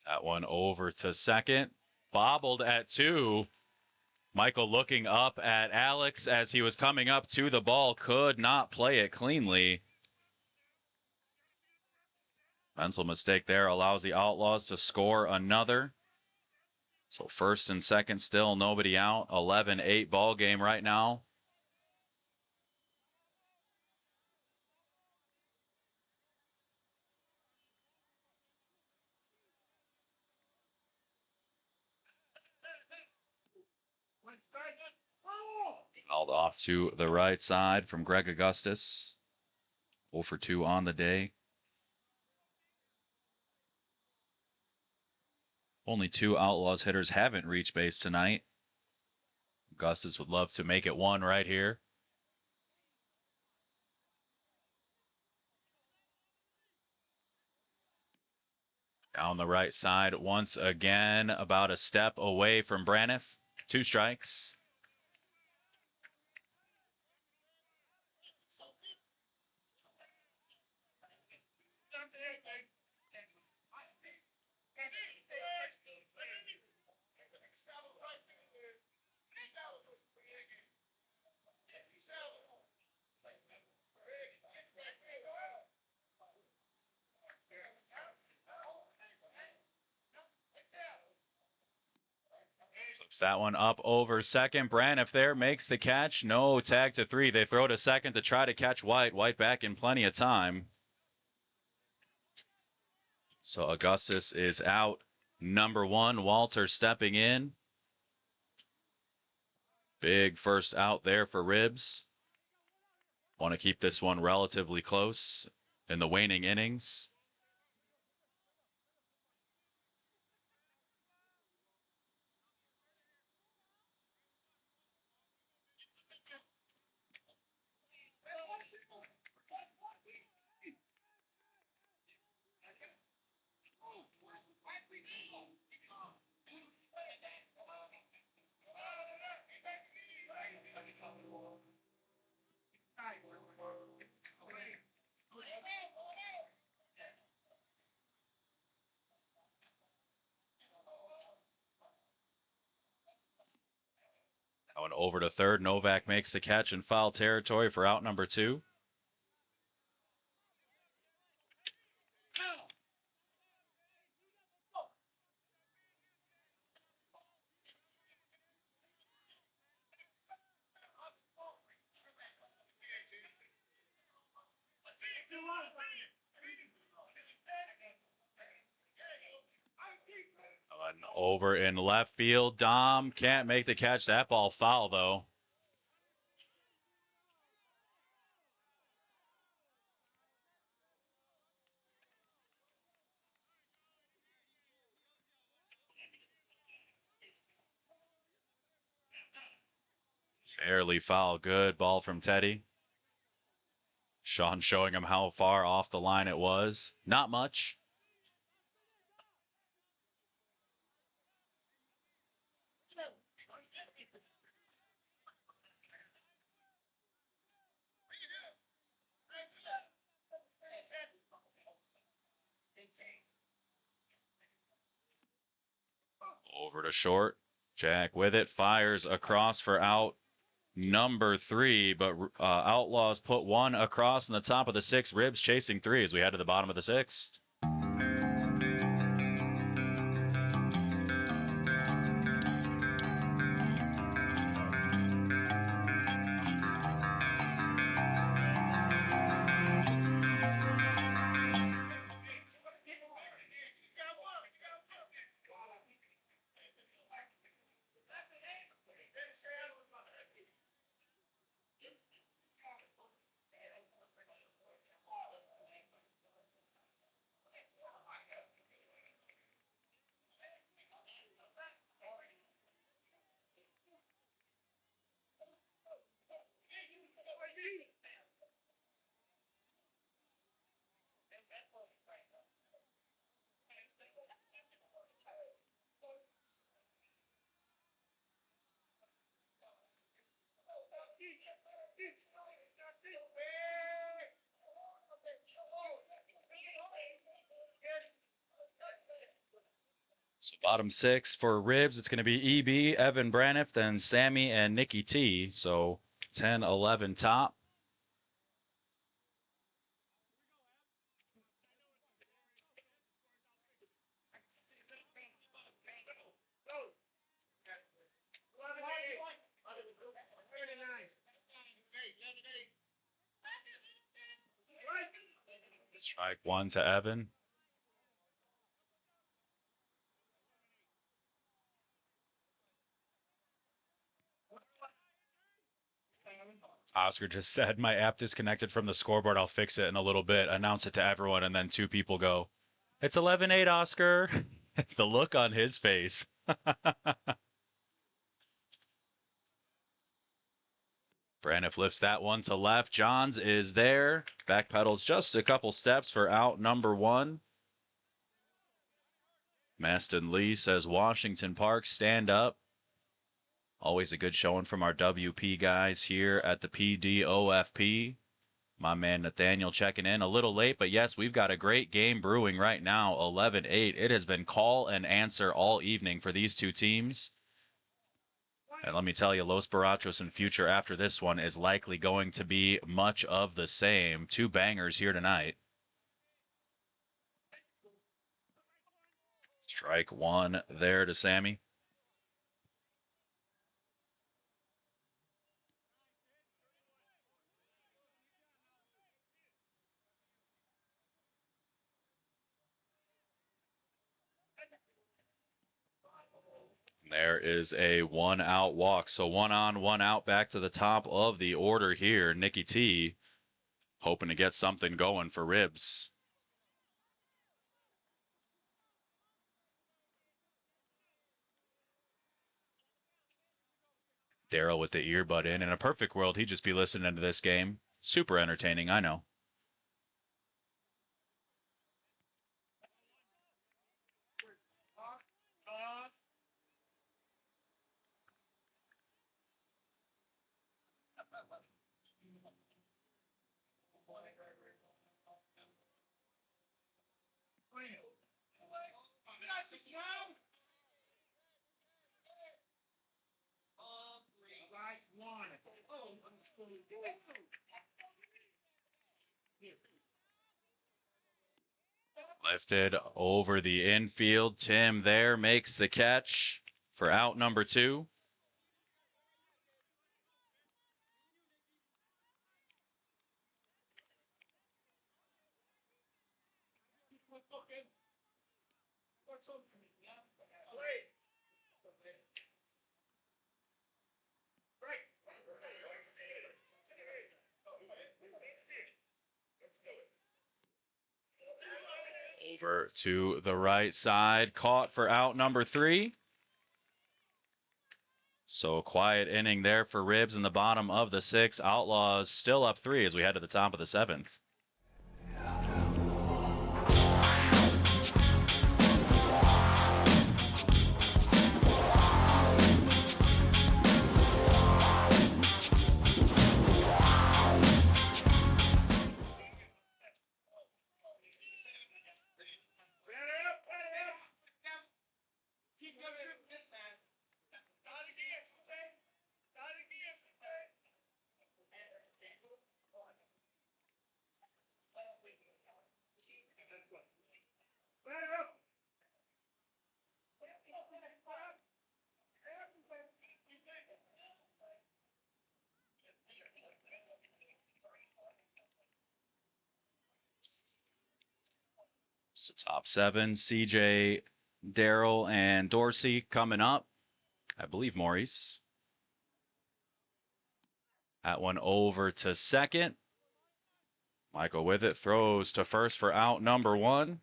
That one over to second. Bobbled at 2. Michael looking up at Alex as he was coming up to the ball. Could not play it cleanly. Mental mistake there allows the Outlaws to score another. So first and second still nobody out. 11-8 ball game right now. Fouled off to the right side from Greg Augustus. 0 for 2 on the day. Only 2 Outlaws hitters haven't reached base tonight. Augustus would love to make it 1 right here. Down the right side once again, about a step away from Braniff. 2 strikes. That one up over second. Braniff there makes the catch. No tag to 3. They throw to second to try to catch White. White back in plenty of time. So Augustus is out. Number 1, Walter stepping in. Big first out there for Ribs. Want to keep this one relatively close in the waning innings. Going over to third. Novak makes the catch in foul territory for out number 2. Over in left field. Dom can't make the catch. That ball foul, though. Barely foul. Good ball from Teddy. Sean showing him how far off the line it was. Not much. Over to short. Jack with it. Fires across for out number 3. But Outlaws put 1 across in the top of the 6th. Ribs chasing 3 as we head to the bottom of the 6th. So bottom 6 for Ribs, it's going to be EB, Evan Braniff, then Sammy and Nikki T. So 10, 11 top. Strike 1 to Evan. Oscar just said, my app disconnected from the scoreboard. I'll fix it in a little bit. Announce it to everyone, and then 2 people go, it's 11-8, Oscar. The look on his face. Braniff lifts that one to left. Johns is there. Backpedals just a couple steps for out number 1. Maston Lee says, Washington Park, stand up. Always a good showing from our WP guys here at the PDOFP. My man Nathaniel checking in a little late, but yes, we've got a great game brewing right now, 11-8. It has been call and answer all evening for these 2 teams. And let me tell you, Los Barachos in future after this one is likely going to be much of the same. 2 bangers here tonight. Strike 1 there to Sammy. There is a 1-out walk. So 1 on, 1 out, back to the top of the order here. Nikki T hoping to get something going for Ribs. Daryl with the earbud in. In a perfect world, he'd just be listening to this game. Super entertaining, I know. Lifted over the infield. Tim there makes the catch for out number 2. Over to the right side, caught for out number 3. So a quiet inning there for Ribs in the bottom of the 6th. Outlaws still up 3 as we head to the top of the 7th. So top 7, CJ, Daryl, and Dorsey coming up. I believe Maurice. That one over to second. Michael with it, throws to first for out number 1.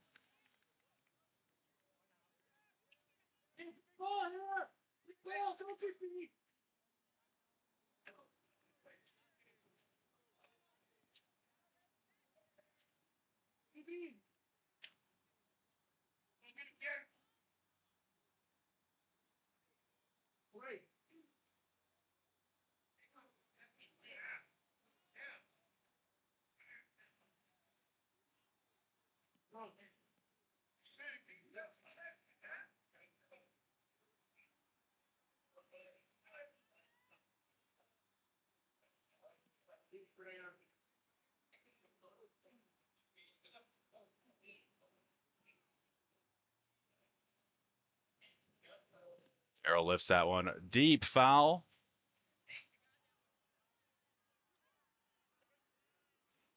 Daryl lifts that one deep foul.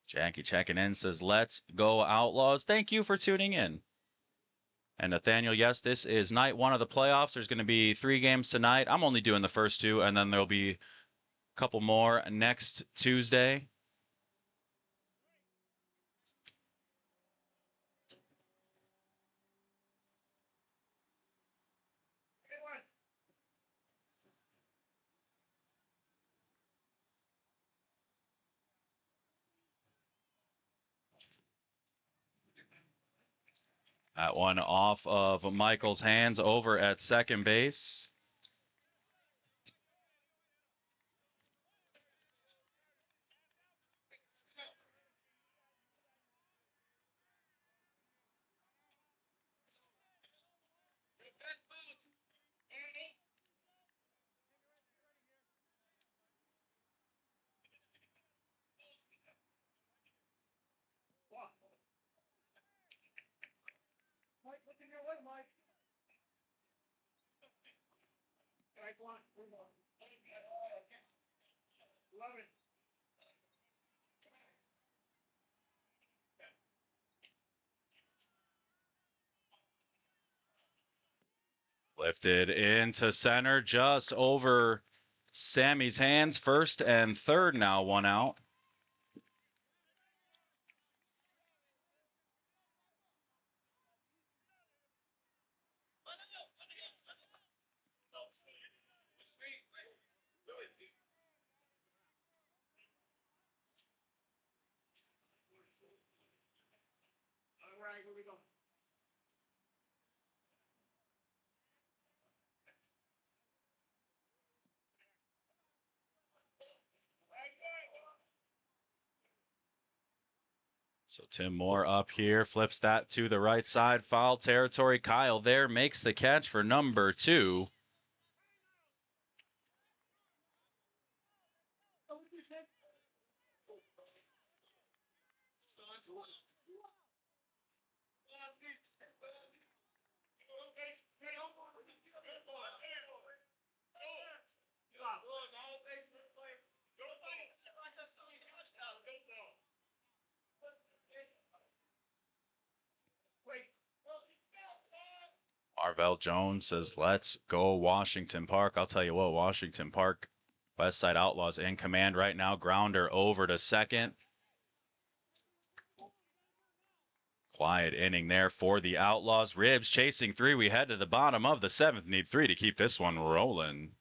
Jackie checking in, says, let's go Outlaws. Thank you for tuning in. And Nathaniel, yes, this is night 1 of the playoffs. There's going to be 3 games tonight. I'm only doing the first 2, and then there'll be a couple more next Tuesday. That one off of Michael's hands over at second base. Lifted into center, just over Sammy's hands. First and third now, one out. So Tim Moore up here, flips that to the right side, foul territory. Kyle there makes the catch for number 2. Marvell Jones says, let's go Washington Park. I'll tell you what, Washington Park, Westside Outlaws in command right now. Grounder over to second. Quiet inning there for the Outlaws. Ribs chasing 3. We head to the bottom of the 7th. Need 3 to keep this one rolling.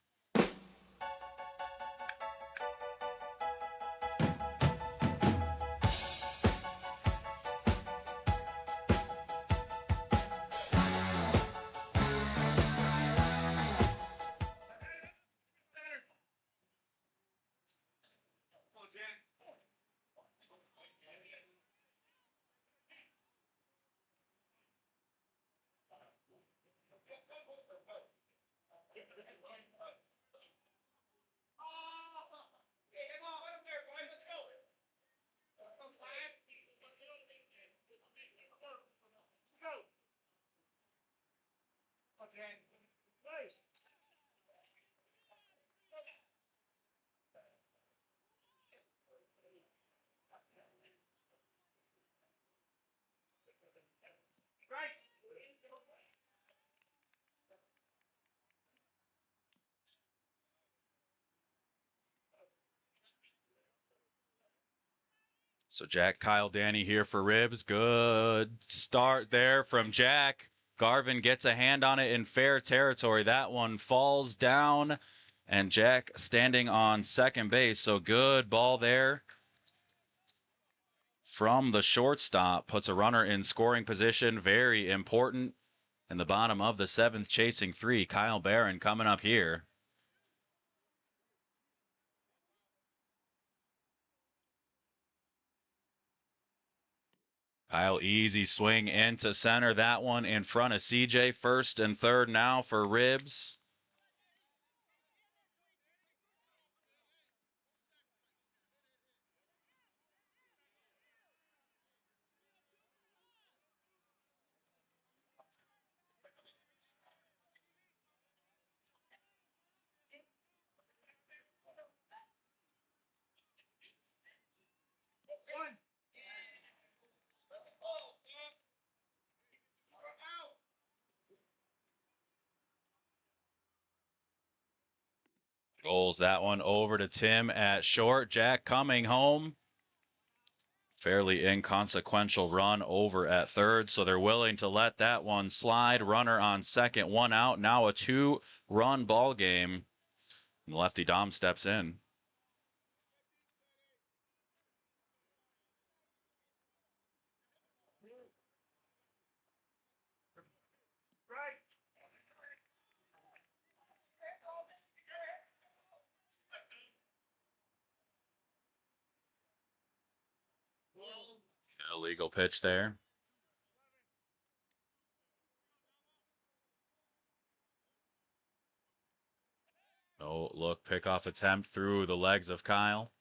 So Jack, Kyle, Danny here for Ribs. Good start there from Jack. Garvin gets a hand on it in fair territory. That one falls down, and Jack standing on second base. So good ball there from the shortstop. Puts a runner in scoring position. Very important. In the bottom of the 7th, chasing 3. Kyle Barron coming up here. Kyle, easy swing into center. That one in front of CJ. First and third now for Ribs. Rolls that one over to Tim at short. Jack coming home. Fairly inconsequential run over at third, so they're willing to let that one slide. Runner on second, 1 out. Now a 2-run ball game. And lefty Dom steps in. Illegal pitch there. No look, pickoff attempt through the legs of Kyle.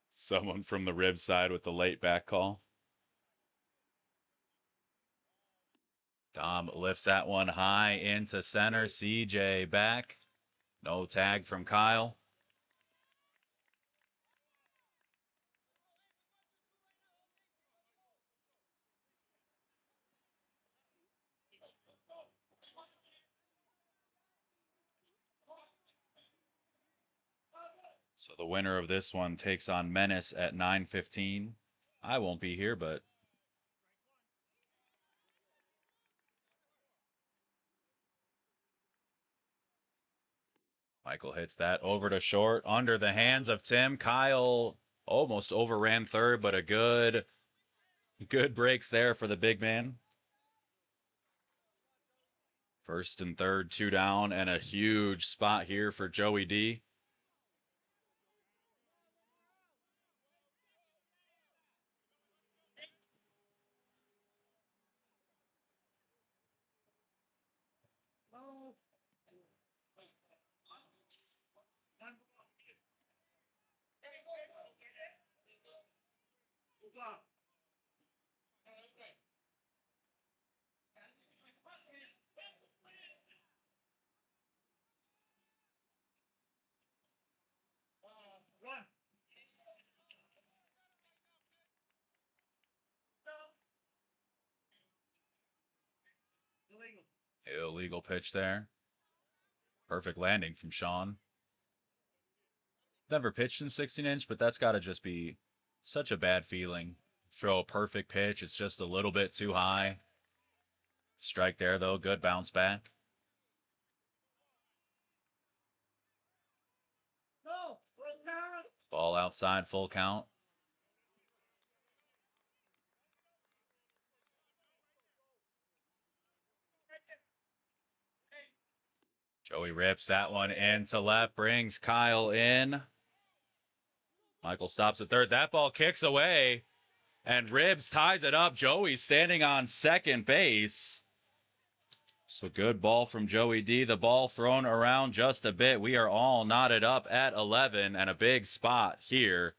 Someone from the rib side with the late back call. Dom lifts that one high into center. CJ back. No tag from Kyle. So the winner of this one takes on Menace at 9:15. I won't be here, but Michael hits that over to short, under the hands of Tim. Kyle almost overran third, but a good breaks there for the big man. First and third, 2 down, and a huge spot here for Joey D. Illegal pitch there. Perfect landing from Sean. Never pitched in 16-inch, but that's got to just be such a bad feeling. Throw a perfect pitch, it's just a little bit too high. Strike there, though. Good bounce back. Ball outside, full count. Joey rips that one into left, brings Kyle in. Michael stops at third. That ball kicks away, and Ribbs ties it up. Joey standing on second base. So good ball from Joey D. The ball thrown around just a bit. We are all knotted up at 11, and a big spot here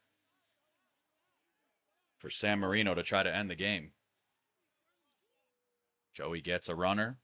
for San Marino to try to end the game. Joey gets a runner.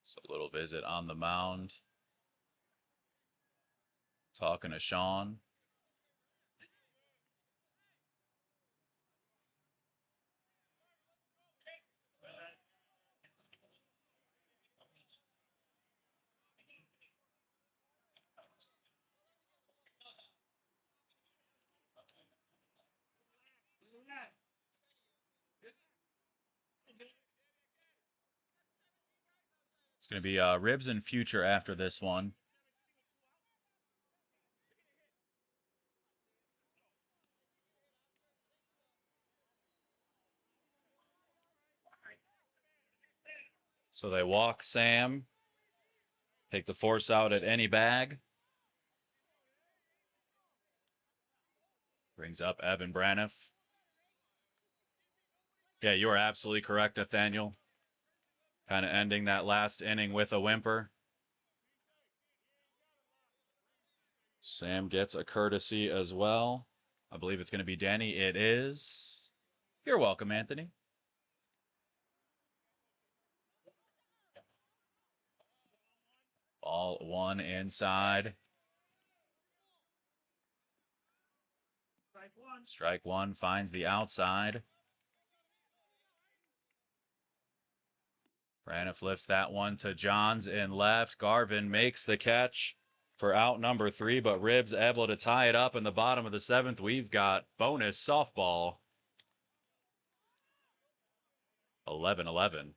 So a little visit on the mound. Talking to Sean. It's going to be Ribs and Future after this one. So they walk Sam. Take the force out at any bag. Brings up Evan Braniff. Yeah, you are absolutely correct, Nathaniel. Kind of ending that last inning with a whimper. Sam gets a courtesy as well. I believe it's going to be Danny. It is. You're welcome, Anthony. Ball one inside. Strike one finds the outside. Braniff lifts that one to Johns in left. Garvin makes the catch for out number 3, but Ribbs able to tie it up in the bottom of the 7th. We've got bonus softball. 11-11.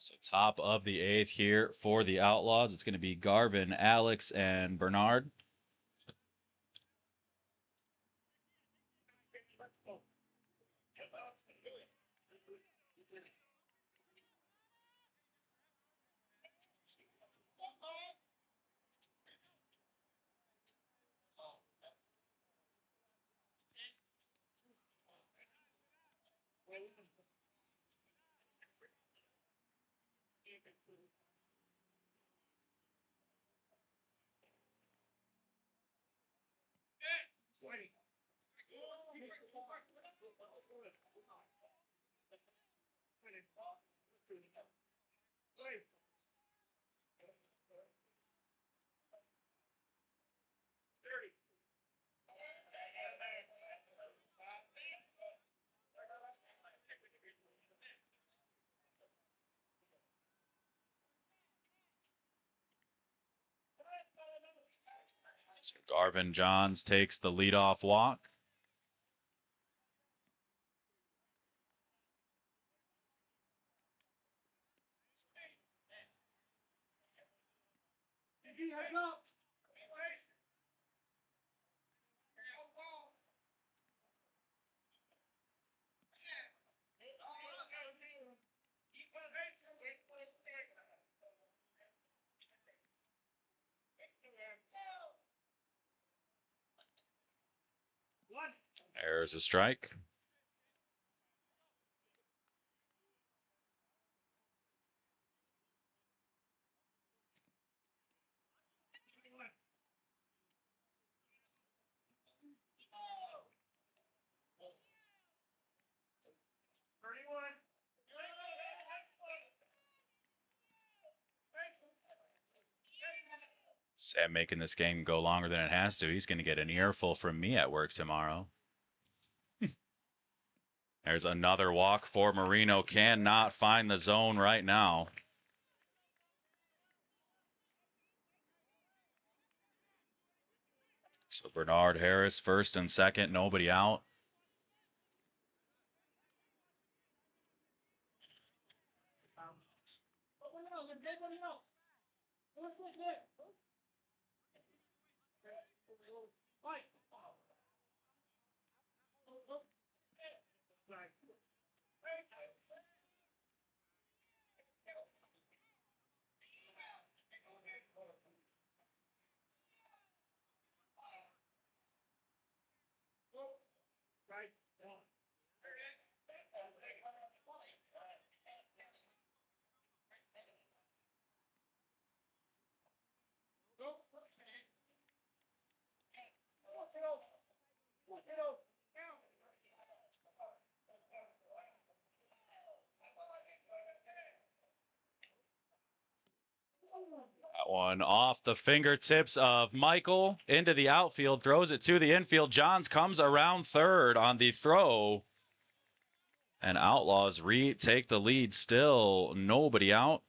So top of the 8th here for the Outlaws. It's going to be Garvin, Alex, and Bernard. So Garvin Johns takes the leadoff walk. There's a strike. Sam making this game go longer than it has to. He's going to get an earful from me at work tomorrow. There's another walk for Marino. Cannot find the zone right now. So Bernard Harris first and second, nobody out. That one off the fingertips of Michael into the outfield, throws it to the infield. Johns comes around third on the throw. And Outlaws retake the lead. Still nobody out.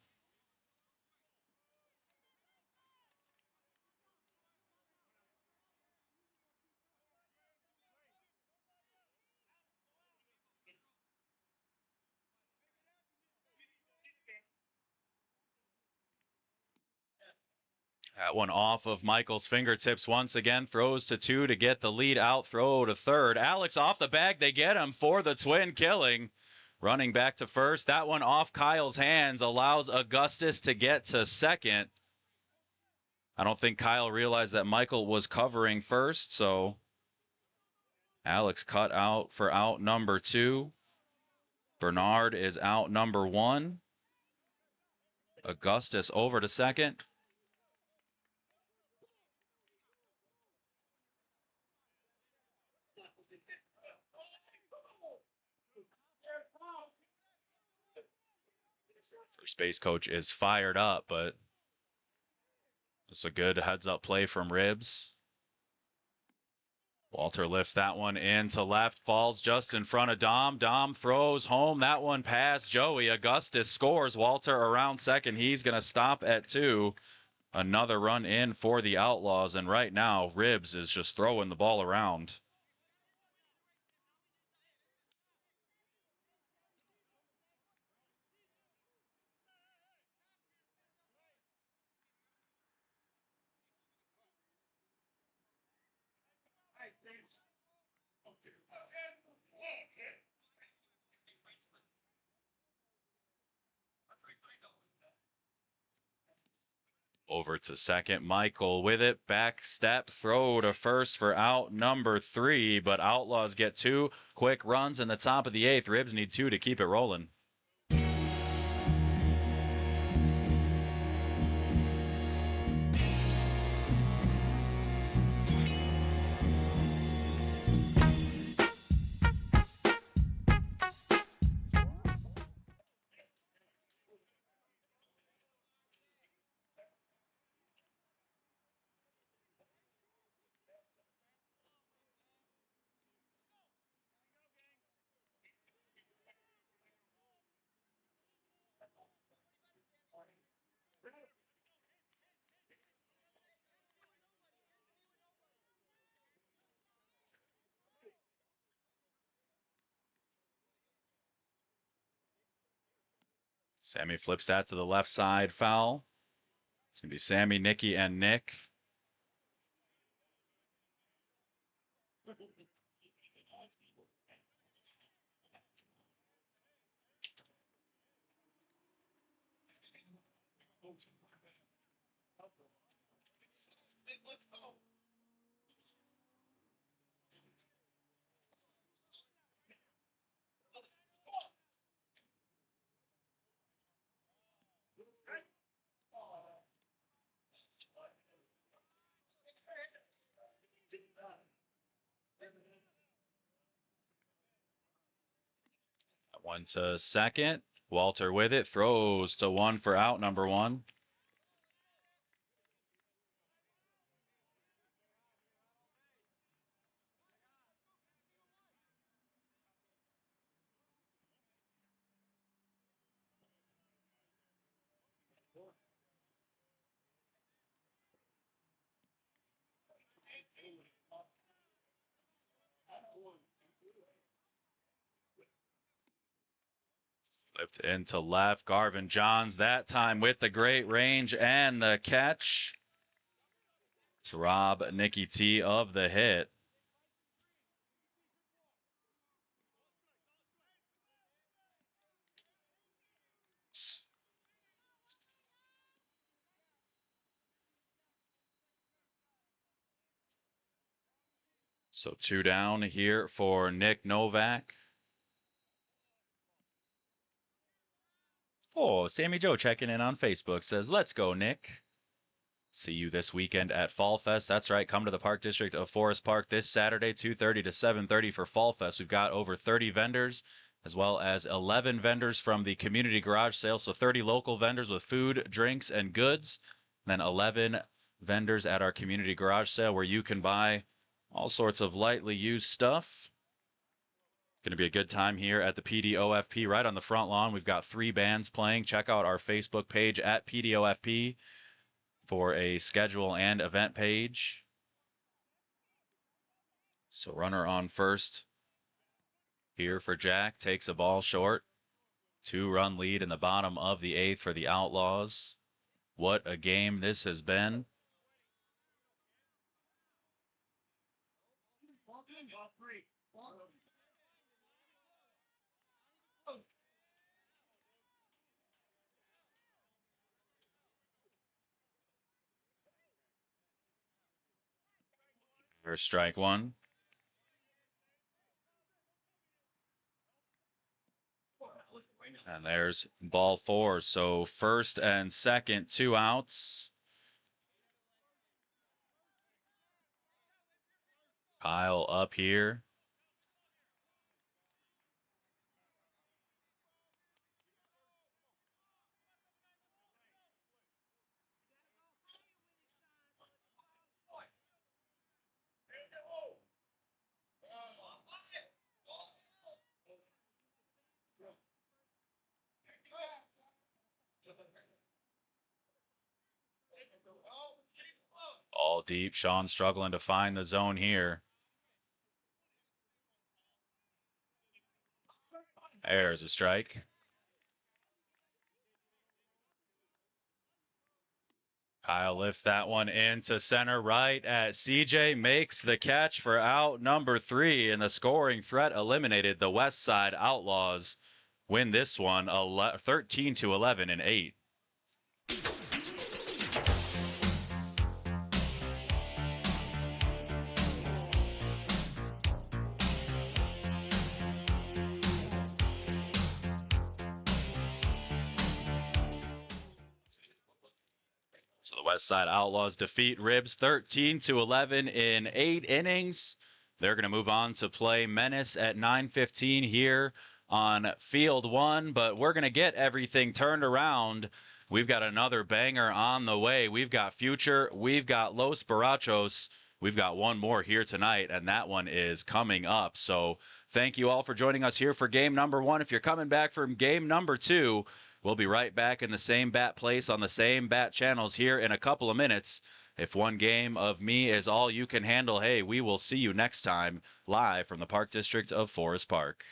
That one off of Michael's fingertips once again. Throws to 2 to get the lead out. Throw to third. Alex off the bag. They get him for the twin killing. Running back to first. That one off Kyle's hands. Allows Augustus to get to second. I don't think Kyle realized that Michael was covering first. So Alex cut out for out number 2. Bernard is out number 1. Augustus over to second. First base coach is fired up, but it's a good heads-up play from Ribs. Walter lifts that one into left, falls just in front of Dom. Dom throws home that one past Joey. Augustus scores. Walter around second. He's going to stop at 2. Another run in for the Outlaws, and right now, Ribs is just throwing the ball around. Over to second, Michael with it. Back step, throw to first for out number 3, but Outlaws get 2 quick runs in the top of the 8th. Ribs need 2 to keep it rolling. Sammy flips that to the left side, foul. It's going to be Sammy, Nikki, and Nick. One to second. Walter with it. Throws to 1 for out number 1. Flipped into left. Garvin Johns that time with the great range and the catch to rob Nicky T of the hit. So 2 down here for Nick Novak. Oh, Sammy Joe checking in on Facebook says, "Let's go, Nick." See you this weekend at Fall Fest. That's right. Come to the Park District of Forest Park this Saturday, 2:30 to 7:30 for Fall Fest. We've got over 30 vendors, as well as 11 vendors from the community garage sale. So 30 local vendors with food, drinks, and goods. And then 11 vendors at our community garage sale where you can buy all sorts of lightly used stuff. Going to be a good time here at the PDOFP right on the front lawn. We've got 3 bands playing. Check out our Facebook page at PDOFP for a schedule and event page. So runner on first here for Jack. Takes a ball short. 2-run lead in the bottom of the 8th for the Outlaws. What a game this has been. First strike 1. And there's ball 4. So first and second, 2 outs. Kyle up here. out deep. Sean struggling to find the zone here. There's a strike. Kyle lifts that one into center right as CJ makes the catch for out number 3, and the scoring threat eliminated. The Westside Outlaws win this one 13-11 in 8. So the Westside Outlaws defeat Ribs 13-11 in 8 innings. They're going to move on to play Menace at 9:15 here on Field 1, but we're going to get everything turned around. We've got another banger on the way. We've got Future, we've got Los Barachos, we've got one more here tonight, and that one is coming up. So thank you all for joining us here for game number 1. If you're coming back from game number 2, we'll be right back in the same bat place on the same bat channels here in a couple of minutes. If one game of me is all you can handle, hey, we will see you next time live from the Park District of Forest Park.